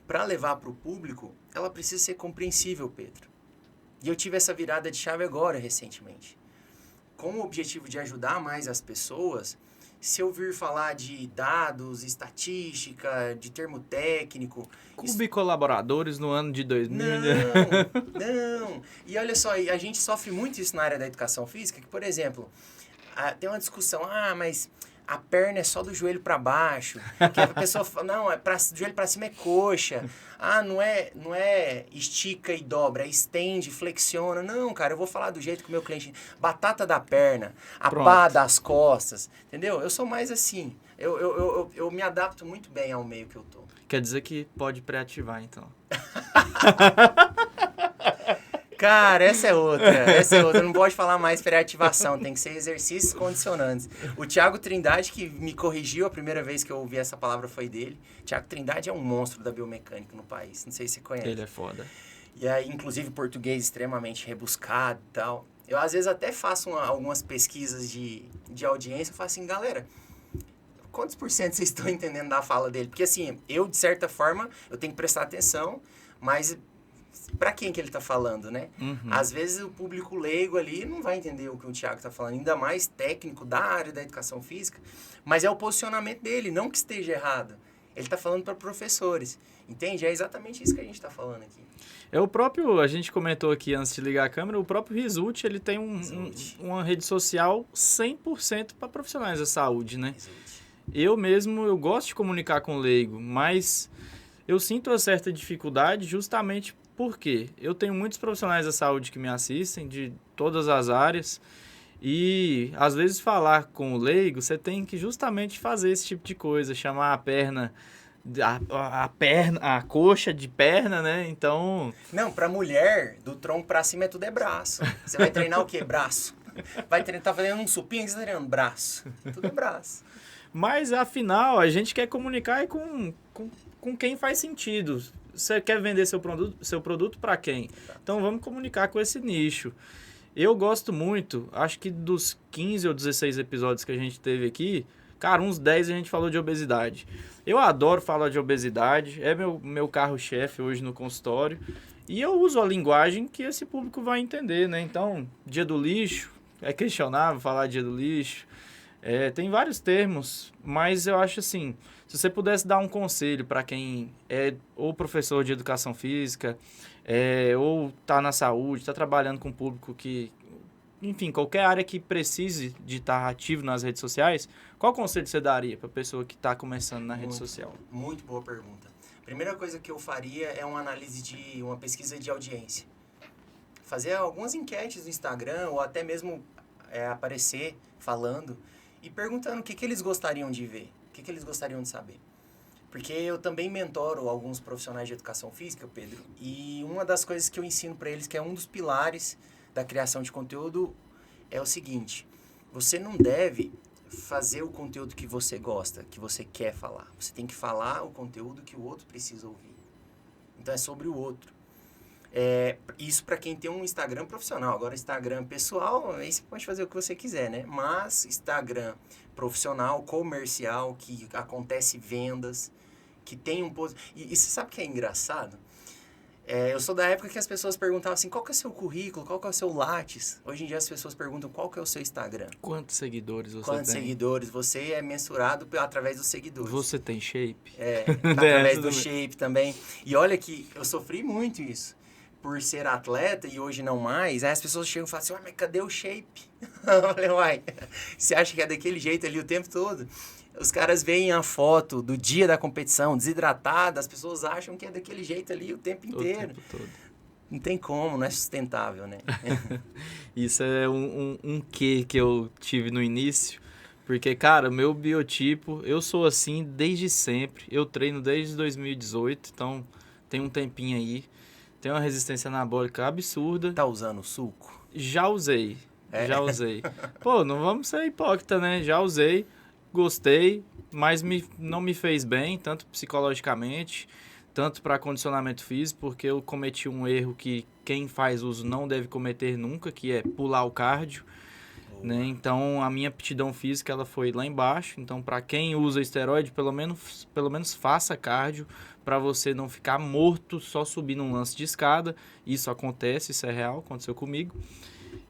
para levar para o público, ela precisa ser compreensível, Pedro. E eu tive essa virada de chave agora, recentemente. Com o objetivo de ajudar mais as pessoas, se eu vir falar de dados, estatística, de termo técnico... Colaboradores no ano de 2000... Não. E olha só, a gente sofre muito isso na área da educação física, que, por exemplo, tem uma discussão, mas... a perna é só do joelho para baixo. Que a pessoa fala, não, do joelho para cima é coxa. Não é estica e dobra, é estende, flexiona. Não, cara, eu vou falar do jeito que o meu cliente... batata da perna, pá das costas, entendeu? Eu sou mais assim. Eu me adapto muito bem ao meio que eu tô. Quer dizer que pode pré-ativar, então. Cara, essa é outra. Eu não gosto de falar mais pré-ativação, tem que ser exercícios condicionantes. O Thiago Trindade, que me corrigiu, a primeira vez que eu ouvi essa palavra foi dele. Thiago Trindade é um monstro da biomecânica no país, não sei se você conhece. Ele é foda. E aí, inclusive, português extremamente rebuscado e tal. Eu, às vezes, até faço algumas pesquisas de audiência, eu falo assim, galera, quantos por cento vocês estão entendendo da fala dele? Porque, assim, eu, de certa forma, eu tenho que prestar atenção, mas... para quem que ele está falando, né? Às vezes o público leigo ali não vai entender o que o Thiago está falando, ainda mais técnico da área da educação física, mas é o posicionamento dele, não que esteja errado. Ele está falando para professores, entende? É exatamente isso que a gente está falando aqui. A gente comentou aqui antes de ligar a câmera, o próprio Risult, ele tem uma rede social 100% para profissionais da saúde, né? Eu gosto de comunicar com o leigo, mas... Eu sinto uma certa dificuldade justamente porque eu tenho muitos profissionais da saúde que me assistem, de todas as áreas, e às vezes falar com o leigo, você tem que justamente fazer esse tipo de coisa, chamar a perna, a perna, a coxa de perna, né? Então, Não, pra mulher, do tronco pra cima tudo é braço. Você vai treinar o quê? Braço. Vai treinar, tá fazendo um supino, que você tá treinando? Braço. Tudo é braço. mas afinal, a gente quer comunicar com quem faz sentido. Você quer vender seu produto para quem? Então vamos comunicar com esse nicho. Eu gosto muito, acho que dos 15 ou 16 episódios que a gente teve aqui, cara, uns 10 a gente falou de obesidade. Eu adoro falar de obesidade, é meu carro-chefe hoje no consultório. E eu uso a linguagem que esse público vai entender, né? Então, dia do lixo, é questionável falar dia do lixo. Tem vários termos, mas eu acho assim, se você pudesse dar um conselho para quem é ou professor de educação física, ou está na saúde, está trabalhando com um público que, enfim, qualquer área que precise de estar ativo nas redes sociais, qual conselho você daria para a pessoa que está começando na rede social? Muito boa pergunta. Primeira coisa que eu faria é uma pesquisa de audiência. Fazer algumas enquetes no Instagram ou até mesmo aparecer falando e perguntando o que eles gostariam de ver, o que eles gostariam de saber. Porque eu também mentoro alguns profissionais de educação física, Pedro, e uma das coisas que eu ensino para eles, que é um dos pilares da criação de conteúdo, é o seguinte: você não deve fazer o conteúdo que você gosta, que você quer falar. Você tem que falar o conteúdo que o outro precisa ouvir. Então é sobre o outro. Isso para quem tem um Instagram profissional. Agora, Instagram pessoal, aí você pode fazer o que você quiser, né? Mas Instagram profissional, comercial, que acontece vendas, que tem um... E você sabe o que é engraçado? Eu sou da época que as pessoas perguntavam assim, qual que é o seu currículo, qual que é o seu Lattes? Hoje em dia as pessoas perguntam qual que é o seu Instagram. Quantos seguidores você Quantos tem? seguidores? Você é mensurado através dos seguidores. Você tem shape? Através do shape também. E olha que eu sofri muito isso. Por ser atleta e hoje não mais, aí as pessoas chegam e falam assim, uai, mas cadê o shape? Eu falei, uai, você acha que é daquele jeito ali o tempo todo? Os caras veem a foto do dia da competição, desidratada, as pessoas acham que é daquele jeito ali o tempo inteiro. O tempo todo. Não tem como, não é sustentável, né? Isso é um quê que eu tive no início, porque, cara, meu biotipo, eu sou assim desde sempre, eu treino desde 2018, então tem um tempinho aí, tenho uma resistência anabólica absurda. Tá usando suco? Já usei. Pô, não vamos ser hipócrita, né? Já usei, gostei, mas não me fez bem, tanto psicologicamente, tanto para condicionamento físico, porque eu cometi um erro que quem faz uso não deve cometer nunca, que é pular o cardio, né? Então, a minha aptidão física ela foi lá embaixo. Então, para quem usa esteroide, pelo menos faça cardio, para você não ficar morto só subindo um lance de escada. Isso acontece, isso é real, aconteceu comigo.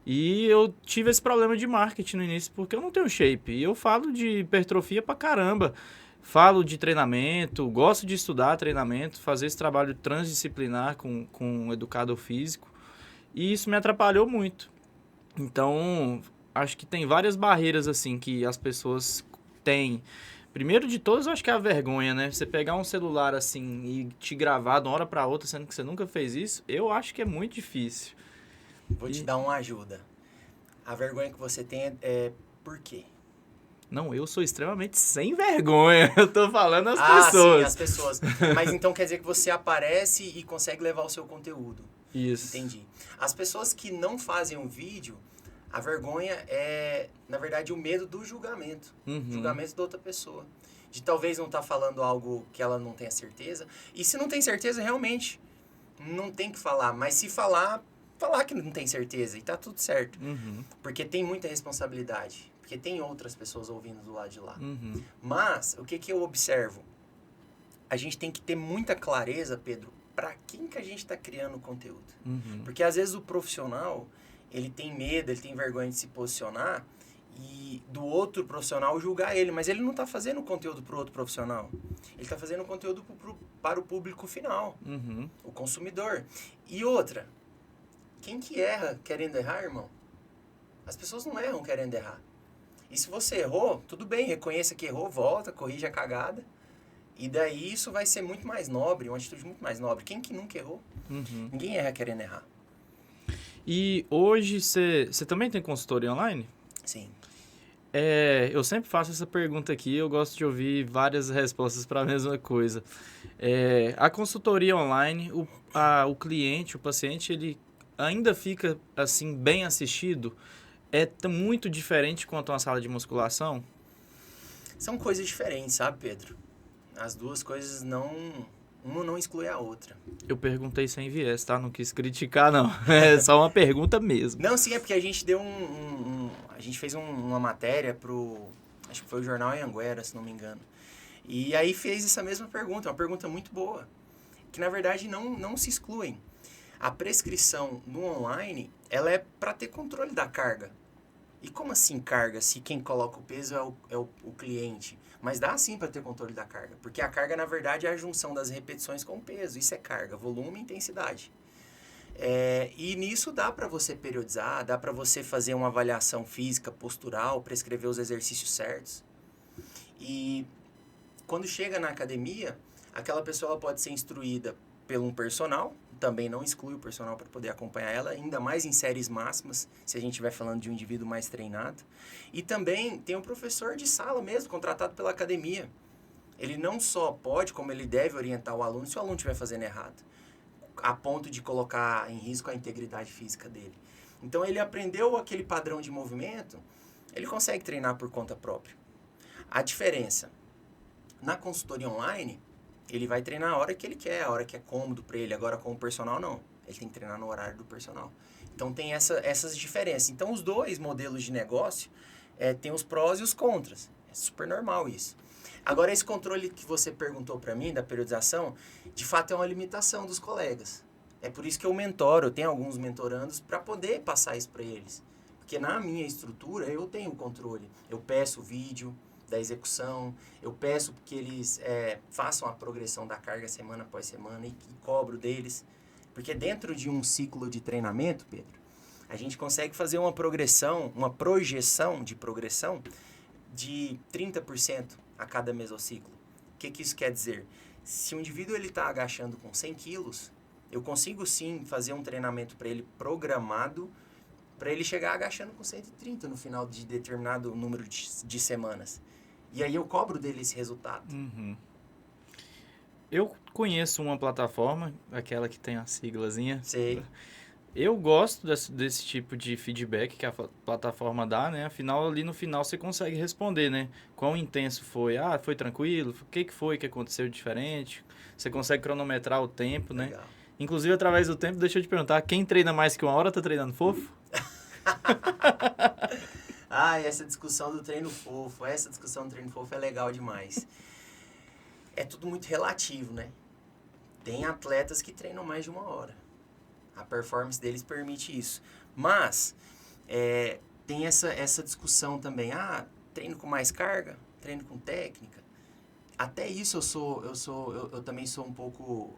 E eu tive esse problema de marketing no início, porque eu não tenho shape. E eu falo de hipertrofia pra caramba. Falo de treinamento, gosto de estudar treinamento, fazer esse trabalho transdisciplinar com um educador físico. E isso me atrapalhou muito. Então, acho que tem várias barreiras assim que as pessoas têm. Primeiro de todos, eu acho que é a vergonha, né? Você pegar um celular assim e te gravar de uma hora para outra, sendo que você nunca fez isso, eu acho que é muito difícil. Vou te dar uma ajuda. A vergonha que você tem é por quê? Não, eu sou extremamente sem vergonha. Eu tô falando às pessoas. pessoas. Sim, as pessoas. Mas então quer dizer que você aparece e consegue levar o seu conteúdo. Isso. Entendi. As pessoas que não fazem um vídeo, a vergonha é, na verdade, o medo do julgamento. Julgamento da outra pessoa. De talvez não estar falando algo que ela não tenha certeza. E se não tem certeza, realmente, não tem que falar. Mas se falar que não tem certeza e tá tudo certo. Porque tem muita responsabilidade. Porque tem outras pessoas ouvindo do lado de lá. Mas, o que eu observo? A gente tem que ter muita clareza, Pedro, para quem que a gente está criando o conteúdo. Porque às vezes o profissional, ele tem medo, ele tem vergonha de se posicionar e do outro profissional julgar ele. Mas ele não está fazendo conteúdo para o outro profissional. Ele está fazendo conteúdo para o público final, o consumidor. E outra, quem que erra querendo errar, irmão? As pessoas não erram querendo errar. E se você errou, tudo bem, reconheça que errou, volta, corrige a cagada E daí isso vai ser muito mais nobre, uma atitude muito mais nobre. Quem que nunca errou? Uhum. Ninguém erra querendo errar. E hoje você também tem consultoria online? Sim. Eu sempre faço essa pergunta aqui, eu gosto de ouvir várias respostas para a mesma coisa. A consultoria online, o cliente, o paciente, ele ainda fica assim bem assistido? Muito diferente quanto a uma sala de musculação? São coisas diferentes, sabe, Pedro? As duas coisas uma não exclui a outra. Eu perguntei sem viés, tá? Não quis criticar, não. É só uma pergunta mesmo. Não, sim, é porque a gente deu a gente fez uma matéria acho que foi o Jornal Anhanguera, se não me engano. E aí fez essa mesma pergunta, uma pergunta muito boa. Que na verdade não se excluem. A prescrição no online, ela é para ter controle da carga. E como assim carga, se quem coloca o peso é o cliente? Mas dá sim para ter controle da carga. Porque a carga, na verdade, é a junção das repetições com o peso. Isso é carga, volume e intensidade. E nisso dá para você periodizar, dá para você fazer uma avaliação física, postural, prescrever os exercícios certos. E quando chega na academia, aquela pessoa ela pode ser instruída por um personal, também não exclui o personal para poder acompanhar ela, ainda mais em séries máximas, se a gente estiver falando de um indivíduo mais treinado. E também tem um professor de sala mesmo, contratado pela academia. Ele não só pode, como ele deve orientar o aluno se o aluno estiver fazendo errado, a ponto de colocar em risco a integridade física dele. Então ele aprendeu aquele padrão de movimento, ele consegue treinar por conta própria. A diferença, na consultoria online, ele vai treinar a hora que ele quer, a hora que é cômodo para ele. Agora, com o personal, não. Ele tem que treinar no horário do personal. Então, tem essas diferenças. Então, os dois modelos de negócio tem os prós e os contras. É super normal isso. Agora, esse controle que você perguntou para mim, da periodização, de fato é uma limitação dos colegas. É por isso que eu mentoro, eu tenho alguns mentorandos para poder passar isso para eles. Porque na minha estrutura, eu tenho o controle. Eu peço o vídeo da execução, eu peço que eles façam a progressão da carga semana após semana e cobro deles. Porque dentro de um ciclo de treinamento, Pedro, a gente consegue fazer uma progressão, uma projeção de progressão de 30% a cada mesociclo. O que isso quer dizer? Se o indivíduo está agachando com 100 quilos, eu consigo sim fazer um treinamento para ele programado para ele chegar agachando com 130 no final de determinado número de semanas. E aí eu cobro dele esse resultado. Uhum. Eu conheço uma plataforma, aquela que tem a siglazinha. Sei. Eu gosto desse tipo de feedback que a plataforma dá, né? Afinal, ali no final você consegue responder, né? Quão intenso foi? Ah, foi tranquilo? O que foi que aconteceu diferente? Você consegue cronometrar o tempo, né? Legal. Inclusive, através do tempo, deixa eu te perguntar, quem treina mais que uma hora tá treinando fofo? Essa discussão do treino fofo é legal demais. É tudo muito relativo, né? Tem atletas que treinam mais de uma hora. A performance deles permite isso. Mas, tem essa discussão também. Treino com mais carga? Treino com técnica? Até isso eu também sou um pouco...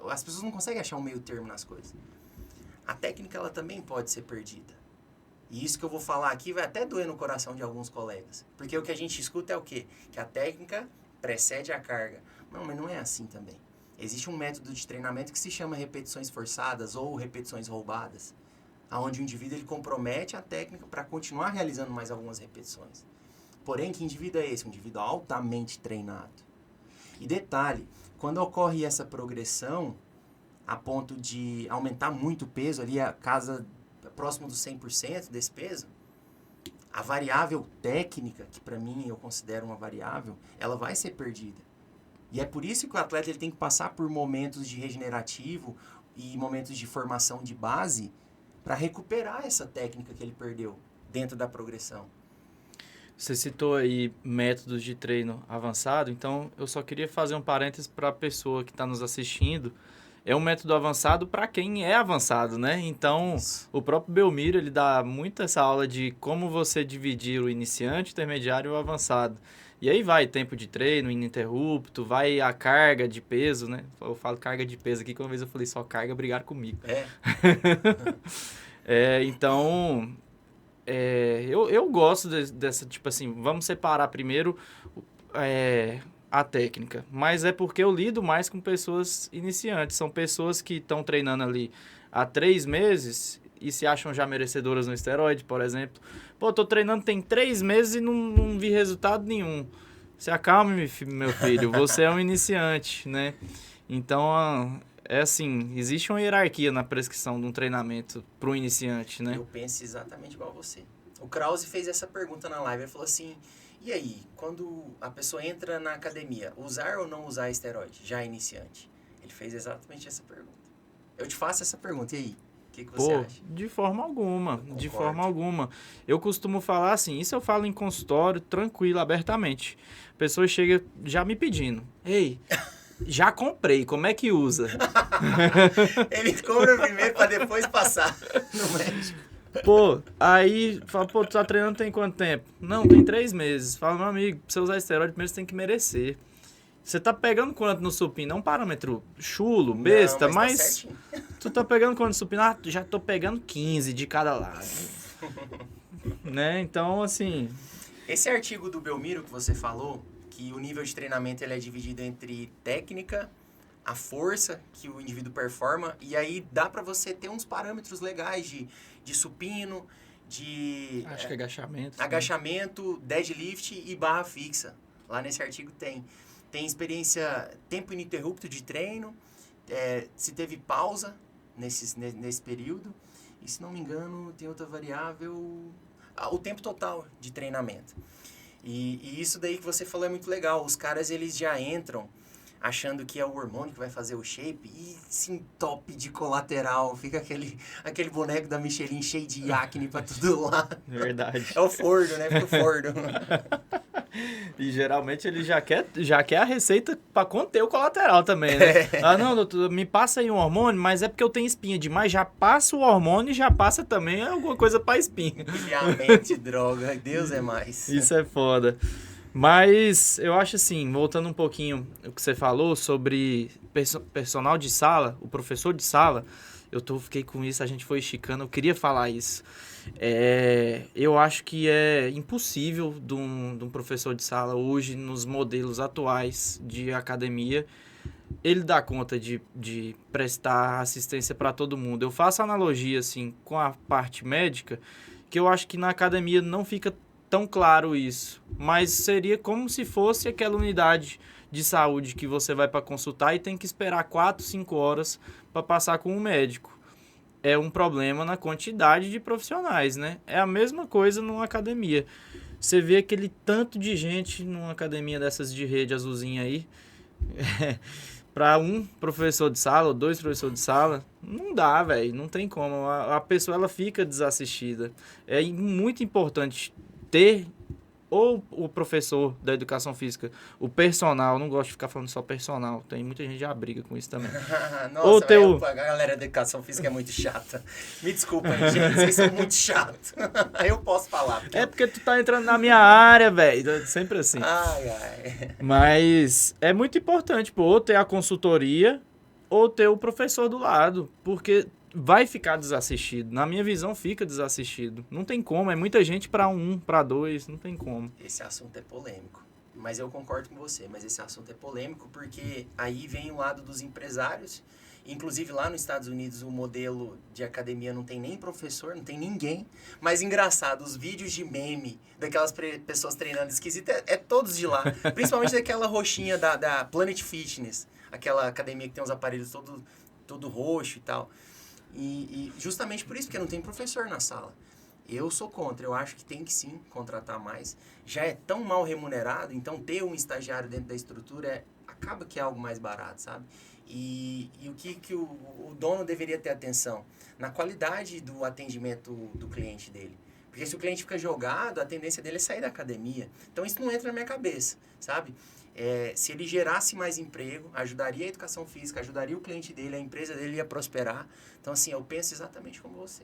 as pessoas não conseguem achar um meio termo nas coisas. A técnica, ela também pode ser perdida. E isso que eu vou falar aqui vai até doer no coração de alguns colegas. Porque o que a gente escuta é o quê? Que a técnica precede a carga. Não, mas não é assim também. Existe um método de treinamento que se chama repetições forçadas ou repetições roubadas, onde o indivíduo ele compromete a técnica para continuar realizando mais algumas repetições. Porém, que indivíduo é esse? Um indivíduo altamente treinado. E detalhe, quando ocorre essa progressão, a ponto de aumentar muito o peso, ali a casa próximo dos 100% desse peso, a variável técnica, que para mim eu considero uma variável, ela vai ser perdida. E é por isso que o atleta ele tem que passar por momentos de regenerativo e momentos de formação de base para recuperar essa técnica que ele perdeu dentro da progressão. Você citou aí métodos de treino avançado, então eu só queria fazer um parênteses para a pessoa que está nos assistindo. É um método avançado para quem é avançado, né? Então, isso. O próprio Belmiro, ele dá muito essa aula de como você dividir o iniciante, o intermediário e o avançado. E aí vai tempo de treino, ininterrupto, vai a carga de peso, né? Eu falo carga de peso aqui, que uma vez eu falei só carga, brigaram comigo. Então, eu gosto dessa, tipo assim, vamos separar primeiro a técnica, mas é porque eu lido mais com pessoas iniciantes. São pessoas que estão treinando ali há 3 meses e se acham já merecedoras no esteroide, por exemplo. Pô, tô treinando tem 3 meses e não vi resultado nenhum. Se acalme, meu filho, você é um iniciante, né? Então, é assim, existe uma hierarquia na prescrição de um treinamento para o iniciante, né? Eu penso exatamente igual você. O Krause fez essa pergunta na live, ele falou assim, e aí, quando a pessoa entra na academia, usar ou não usar esteroide, já iniciante? Ele fez exatamente essa pergunta. Eu te faço essa pergunta, e aí? O que você acha? De forma alguma, de forma alguma. Eu costumo falar assim, isso eu falo em consultório, tranquilo, abertamente. A pessoa chega já me pedindo, ei, já comprei, como é que usa? Ele compra primeiro para depois passar no médico. Pô, aí fala, pô, tu tá treinando tem quanto tempo? Não, tem 3 meses. Fala, meu amigo, pra você usar esteroide, primeiro você tem que merecer. Você tá pegando quanto no supino? É um parâmetro chulo, besta, Não, mas tá tu tá pegando quanto no supino? Ah, já tô pegando 15 de cada lado. Né? Então, assim... Esse artigo do Belmiro que você falou, que o nível de treinamento ele é dividido entre técnica, a força que o indivíduo performa, e aí dá pra você ter uns parâmetros legais de supino, de... Acho que agachamento. Agachamento, deadlift e barra fixa. Lá nesse artigo tem. Tem experiência, tempo ininterrupto de treino, se teve pausa nesse período. E se não me engano, tem outra variável, o tempo total de treinamento. E isso daí que você falou é muito legal. Os caras, eles já entram achando que é o hormônio que vai fazer o shape e se entope de colateral. Fica aquele boneco da Michelin cheio de acne pra tudo lá. Verdade. É o Fordo, né? Fica o Fordo. E geralmente ele já quer a receita para conter o colateral também, né? Ah, não, doutor, me passa aí um hormônio, mas é porque eu tenho espinha demais, já passa o hormônio e já passa também alguma coisa para espinha. Realmente, droga, Deus é mais. Isso é foda. Mas eu acho assim, voltando um pouquinho o que você falou sobre personal de sala, o professor de sala, fiquei com isso, a gente foi esticando, eu queria falar isso. Eu acho que é impossível de um professor de sala hoje, nos modelos atuais de academia, ele dá conta de prestar assistência para todo mundo. Eu faço analogia assim, com a parte médica, que eu acho que na academia não fica tão claro isso, mas seria como se fosse aquela unidade de saúde que você vai para consultar e tem que esperar 4, 5 horas para passar com um médico. É um problema na quantidade de profissionais, né? É a mesma coisa numa academia. Você vê aquele tanto de gente numa academia dessas de rede azulzinha aí, para um professor de sala ou 2 professores de sala, não dá, velho, não tem como. A pessoa ela fica desassistida. É muito importante ter ou o professor da educação física, o personal, não gosto de ficar falando só personal, tem muita gente que já briga com isso também. Nossa, ou a galera da educação física é muito chata. Me desculpa, gente, vocês são muito chatos. Aí eu posso falar. Porque tu tá entrando na minha área, velho, sempre assim. Ai. Mas é muito importante, pô, ou ter a consultoria ou ter o professor do lado, porque vai ficar desassistido. Na minha visão, fica desassistido. Não tem como. É muita gente para 1, para 2. Não tem como. Esse assunto é polêmico. Mas eu concordo com você. Mas esse assunto é polêmico porque aí vem o lado dos empresários. Inclusive, lá nos Estados Unidos, o modelo de academia não tem nem professor, não tem ninguém. Mas, engraçado, os vídeos de meme daquelas pessoas treinando esquisitas é todos de lá. Principalmente daquela roxinha da Planet Fitness. Aquela academia que tem os aparelhos todo roxo e tal. E justamente por isso, porque não tem professor na sala. Eu sou contra, eu acho que tem que sim contratar mais. Já é tão mal remunerado, então ter um estagiário dentro da estrutura acaba que é algo mais barato, sabe? E o que o dono deveria ter atenção? Na qualidade do atendimento do cliente dele. Porque se o cliente fica jogado, a tendência dele é sair da academia. Então isso não entra na minha cabeça, sabe? Se ele gerasse mais emprego, ajudaria a educação física, ajudaria o cliente dele, a empresa dele ia prosperar. Então, assim, eu penso exatamente como você.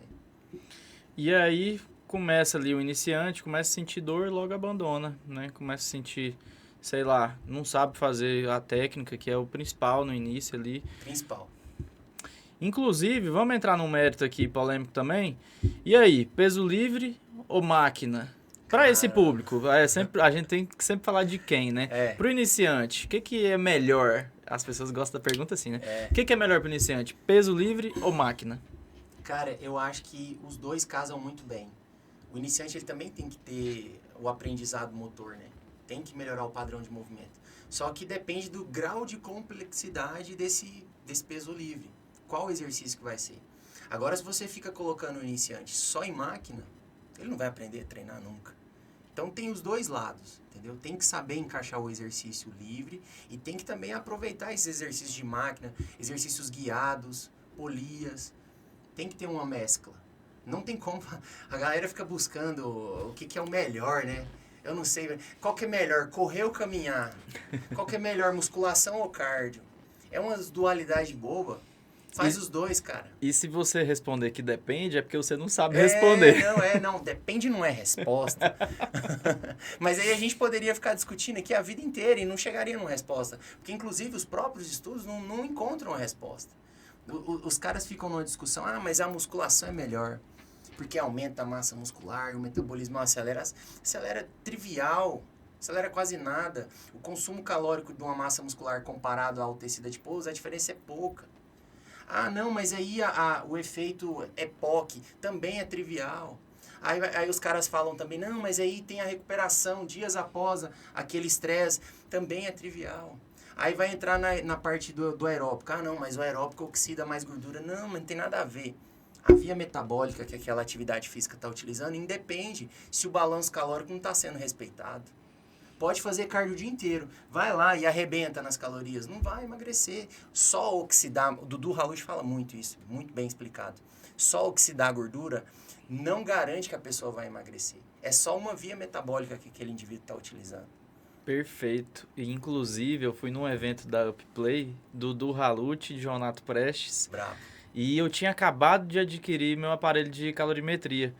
E aí, começa ali o iniciante, começa a sentir dor e logo abandona, né? Começa a sentir, sei lá, não sabe fazer a técnica, que é o principal no início ali. Principal. Inclusive, vamos entrar num mérito aqui polêmico também. E aí, peso livre ou máquina? Para esse público, a gente tem que sempre falar de quem, né? Pro iniciante, o que é melhor? As pessoas gostam da pergunta assim, né? O que é melhor pro iniciante? Peso livre ou máquina? Cara, eu acho que os dois casam muito bem. O iniciante ele também tem que ter o aprendizado motor, né? Tem que melhorar o padrão de movimento. Só que depende do grau de complexidade desse peso livre. Qual exercício que vai ser? Agora, se você fica colocando o iniciante só em máquina, ele não vai aprender a treinar nunca. Então, tem os dois lados, entendeu? Tem que saber encaixar o exercício livre e tem que também aproveitar esses exercícios de máquina, exercícios guiados, polias. Tem que ter uma mescla. Não tem como... A galera fica buscando o que é o melhor, né? Eu não sei. Qual que é melhor, correr ou caminhar? Qual que é melhor, musculação ou cardio? É uma dualidade boba. Faz os dois, cara. E se você responder que depende, é porque você não sabe responder. Não. Depende não é resposta. Mas aí a gente poderia ficar discutindo aqui a vida inteira e não chegaria numa resposta. Porque, inclusive, os próprios estudos não encontram a resposta. Os caras ficam numa discussão, mas a musculação é melhor. Porque aumenta a massa muscular, o metabolismo acelera trivial, acelera quase nada. O consumo calórico de uma massa muscular comparado ao tecido adiposo, a diferença é pouca. Não, mas aí o efeito EPOC também é trivial. Aí os caras falam também, não, mas aí tem a recuperação dias após aquele estresse, também é trivial. Aí vai entrar na parte do aeróbico. Não, mas o aeróbico oxida mais gordura. Não, mas não tem nada a ver. A via metabólica que aquela atividade física está utilizando independe se o balanço calórico não está sendo respeitado. Pode fazer cardio o dia inteiro. Vai lá e arrebenta nas calorias. Não vai emagrecer. Só oxidar... O Dudu Halush fala muito isso. Muito bem explicado. Só oxidar a gordura não garante que a pessoa vai emagrecer. É só uma via metabólica que aquele indivíduo está utilizando. Perfeito. E, inclusive, eu fui num evento da Upplay, Dudu Halush e Jonato Prestes. Bravo. E eu tinha acabado de adquirir meu aparelho de calorimetria.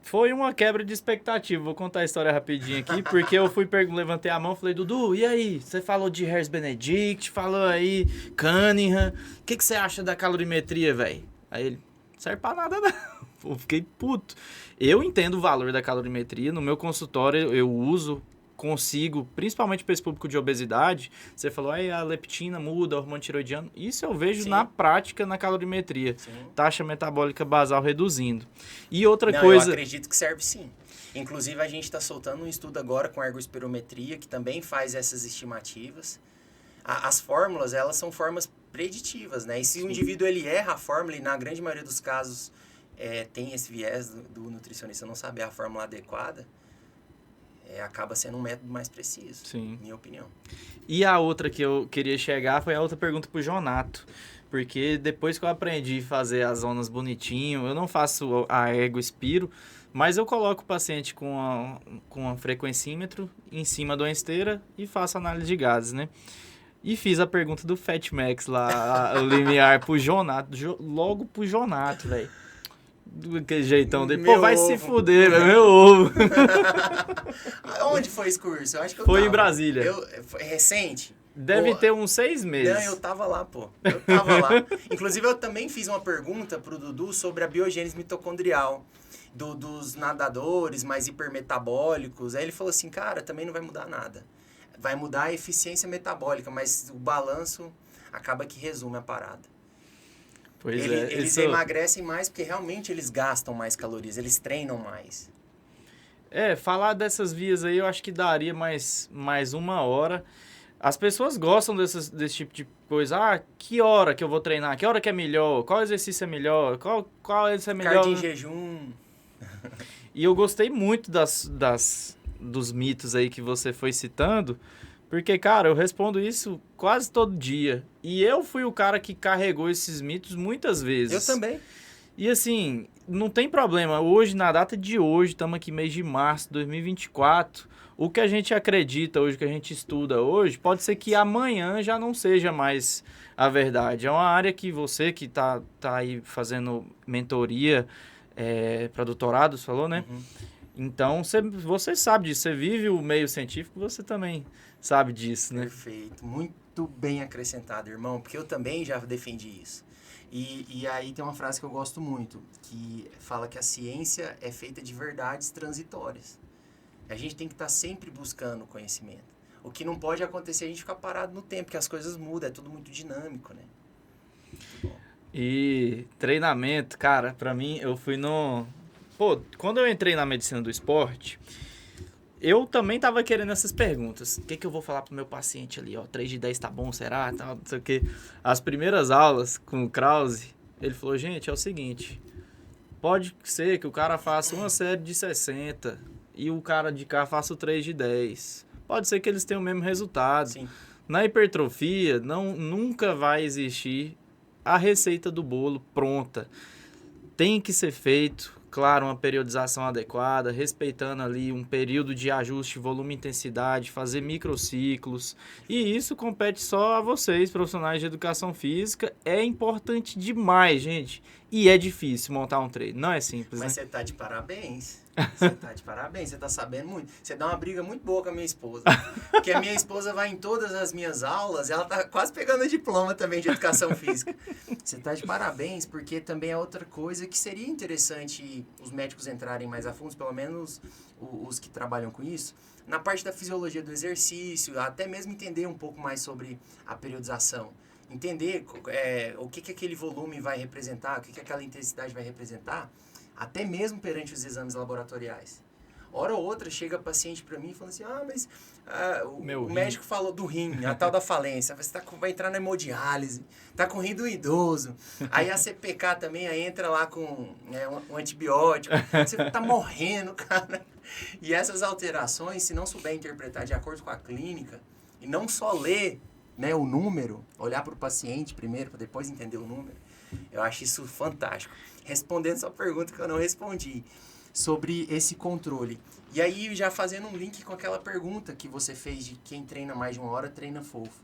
Foi uma quebra de expectativa. Vou contar a história rapidinho aqui, porque eu levantei a mão e falei, Dudu, e aí? Você falou de Harris Benedict, falou aí Cunningham. O que você acha da calorimetria, velho? Aí ele, não serve pra nada não. Eu fiquei puto. Eu entendo o valor da calorimetria. No meu consultório eu uso, consigo, principalmente para esse público de obesidade. Você falou, a leptina muda, o hormônio tiroidiano. Isso eu vejo Sim. na prática na calorimetria. Sim. Taxa metabólica basal reduzindo. E outra coisa... Eu acredito que serve sim. Inclusive, a gente está soltando um estudo agora com ergospirometria, que também faz essas estimativas. As fórmulas, elas são formas preditivas, né? E se o indivíduo ele erra a fórmula, e na grande maioria dos casos tem esse viés do nutricionista não saber a fórmula adequada, acaba sendo um método mais preciso, Sim. minha opinião. E a outra que eu queria chegar foi a outra pergunta pro Jonato. Porque depois que eu aprendi a fazer as zonas bonitinho, eu não faço a ergospiro, mas eu coloco o paciente com um frequencímetro em cima de uma esteira e faço análise de gases, né? E fiz a pergunta do Fat Max lá, o limiar pro Jonato, logo pro Jonato, velho. Que jeitão dele. Pô, vai se fuder, meu ovo. Onde foi esse curso? Eu acho que foi em Brasília. Foi recente? Deve ter uns 6 meses. Não, eu tava lá, pô. Eu tava lá. Inclusive, eu também fiz uma pergunta pro Dudu sobre a biogênese mitocondrial dos nadadores mais hipermetabólicos. Aí ele falou assim, cara, também não vai mudar nada. Vai mudar a eficiência metabólica, mas o balanço acaba que resume a parada. Pois eles emagrecem mais porque realmente eles gastam mais calorias, eles treinam mais. Falar dessas vias aí eu acho que daria mais 1 hora. As pessoas gostam desse tipo de coisa. Que hora que eu vou treinar? Que hora que é melhor? Qual exercício é melhor? Qual exercício é melhor? Cardio em jejum. E eu gostei muito dos mitos aí que você foi citando, porque, cara, eu respondo isso quase todo dia. E eu fui o cara que carregou esses mitos muitas vezes. Eu também. E assim, não tem problema. Hoje, na data de hoje, estamos aqui mês de março de 2024. O que a gente acredita hoje, o que a gente estuda hoje, pode ser que amanhã já não seja mais a verdade. É uma área que você que tá aí fazendo mentoria para doutorado, você falou, né? Uhum. Então, você sabe disso. Você vive o meio científico, você também sabe disso, né? Perfeito. Muito bem acrescentado, irmão, porque eu também já defendi isso. E aí tem uma frase que eu gosto muito, que fala que a ciência é feita de verdades transitórias. A gente tem que estar sempre buscando conhecimento. O que não pode acontecer é a gente ficar parado no tempo, porque as coisas mudam, é tudo muito dinâmico, né? Muito bom. E treinamento, cara, pra mim, eu fui no... Pô, quando eu entrei na medicina do esporte, eu também tava querendo essas perguntas. O que eu vou falar pro meu paciente ali, ó? 3 de 10 tá bom, será? Tal, não sei o quê. As primeiras aulas com o Krause, ele falou, gente, é o seguinte, pode ser que o cara faça uma série de 60 e o cara de cá faça o 3 de 10. Pode ser que eles tenham o mesmo resultado. Sim. Na hipertrofia, nunca vai existir a receita do bolo pronta. Tem que ser feito, claro, uma periodização adequada, respeitando ali um período de ajuste, volume e intensidade, fazer microciclos. E isso compete só a vocês, profissionais de educação física. É importante demais, gente. E é difícil montar um treino. Não é simples, Mas né? você tá de parabéns. Você tá de parabéns, você tá sabendo muito. Você dá uma briga muito boa com a minha esposa. Porque a minha esposa vai em todas as minhas aulas, ela tá quase pegando o diploma também de educação física. Você tá de parabéns, porque também é outra coisa que seria interessante os médicos entrarem mais a fundo, pelo menos os que trabalham com isso, na parte da fisiologia do exercício, até mesmo entender um pouco mais sobre a periodização. Entender o que aquele volume vai representar, o que aquela intensidade vai representar, até mesmo perante os exames laboratoriais. Hora ou outra chega paciente para mim falando assim, mas o médico falou do rim, a tal da falência, você vai entrar na hemodiálise, tá com o rim do idoso. Aí a CPK também aí entra lá com um antibiótico, você tá morrendo, cara. E essas alterações, se não souber interpretar de acordo com a clínica, e não só ler, né, o número, olhar para o paciente primeiro, para depois entender o número, eu acho isso fantástico. Respondendo sua pergunta que eu não respondi, sobre esse controle. E aí, já fazendo um link com aquela pergunta que você fez de quem treina mais de 1 hora, treina fofo.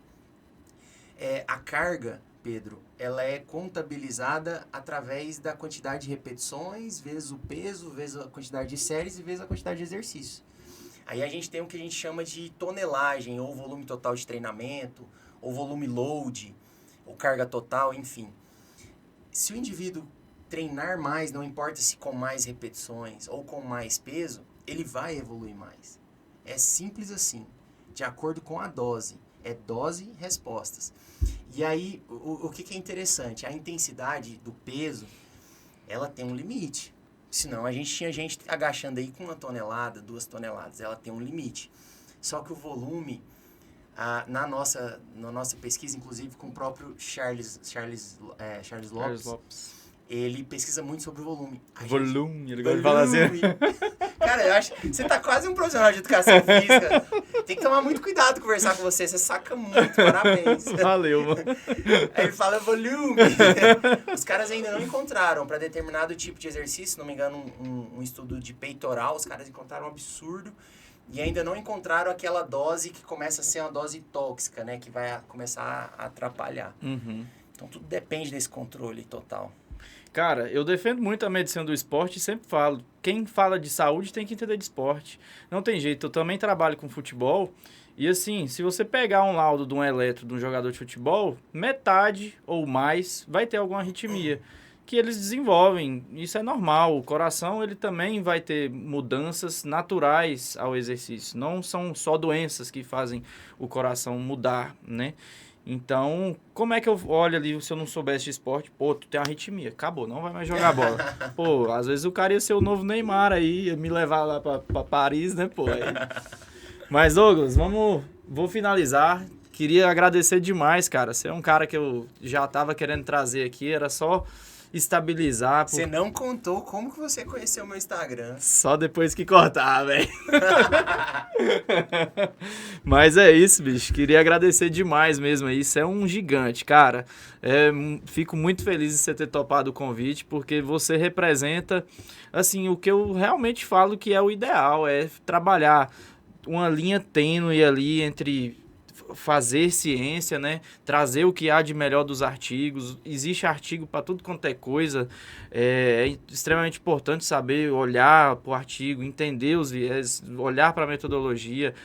A carga, Pedro, ela é contabilizada através da quantidade de repetições, vezes o peso, vezes a quantidade de séries e vezes a quantidade de exercícios. Aí a gente tem o que a gente chama de tonelagem, ou volume total de treinamento, ou volume load, ou carga total, enfim. Se o indivíduo treinar mais, não importa se com mais repetições ou com mais peso, ele vai evoluir mais. É simples assim, de acordo com a dose. É dose e respostas. E aí, o que é interessante? A intensidade do peso, ela tem um limite. Senão, a gente tinha gente agachando aí com 1 tonelada, 2 toneladas. Ela tem um limite. Só que o volume, na nossa pesquisa, inclusive com o próprio Charles Lopes, ele pesquisa muito sobre o volume. Ele gosta de falar assim. Cara, eu acho que você tá quase um profissional de educação física. Tem que tomar muito cuidado conversar com você saca muito, parabéns. Valeu, mano. Aí ele fala volume. Os caras ainda não encontraram, para determinado tipo de exercício, se não me engano, um estudo de peitoral, os caras encontraram um absurdo e ainda não encontraram aquela dose que começa a ser uma dose tóxica, né? Que vai começar a atrapalhar. Uhum. Então tudo depende desse controle total. Cara, eu defendo muito a medicina do esporte e sempre falo, quem fala de saúde tem que entender de esporte. Não tem jeito, eu também trabalho com futebol e assim, se você pegar um laudo de um eletro de um jogador de futebol, metade ou mais vai ter alguma arritmia que eles desenvolvem. Isso é normal, o coração ele também vai ter mudanças naturais ao exercício. Não são só doenças que fazem o coração mudar, né? Então, como é que eu olho ali, se eu não soubesse de esporte, pô, tu tem arritmia, acabou, não vai mais jogar bola. Pô, às vezes o cara ia ser o novo Neymar aí, ia me levar lá pra Paris, né, pô. Aí. Mas, Douglas, vou finalizar. Queria agradecer demais, cara. Você é um cara que eu já tava querendo trazer aqui, era só estabilizar. Você não contou como que você conheceu o meu Instagram. Só depois que cortar, velho. Mas é isso, bicho. Queria agradecer demais mesmo aí. Você é um gigante, cara. Fico muito feliz de você ter topado o convite, porque você representa, assim, o que eu realmente falo que é o ideal, é trabalhar uma linha tênue ali entre fazer ciência, né? Trazer o que há de melhor dos artigos. Existe artigo para tudo quanto é coisa. É extremamente importante saber olhar para o artigo, entender os viés, olhar para a metodologia,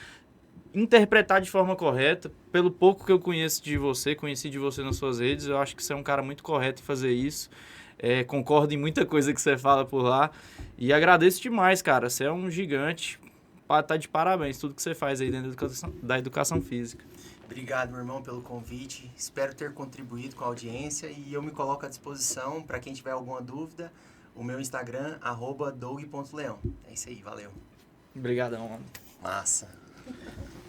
interpretar de forma correta. Pelo pouco que eu conheci de você nas suas redes, eu acho que você é um cara muito correto em fazer isso. Concordo em muita coisa que você fala por lá. E agradeço demais, cara. Você é um gigante. Tá de parabéns tudo que você faz aí dentro da educação física. Obrigado, meu irmão, pelo convite. Espero ter contribuído com a audiência e eu me coloco à disposição para quem tiver alguma dúvida. O meu Instagram, @doug.leão. É isso aí, valeu. Obrigadão, mano. Massa.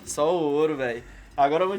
Só o ouro, velho. Agora eu vou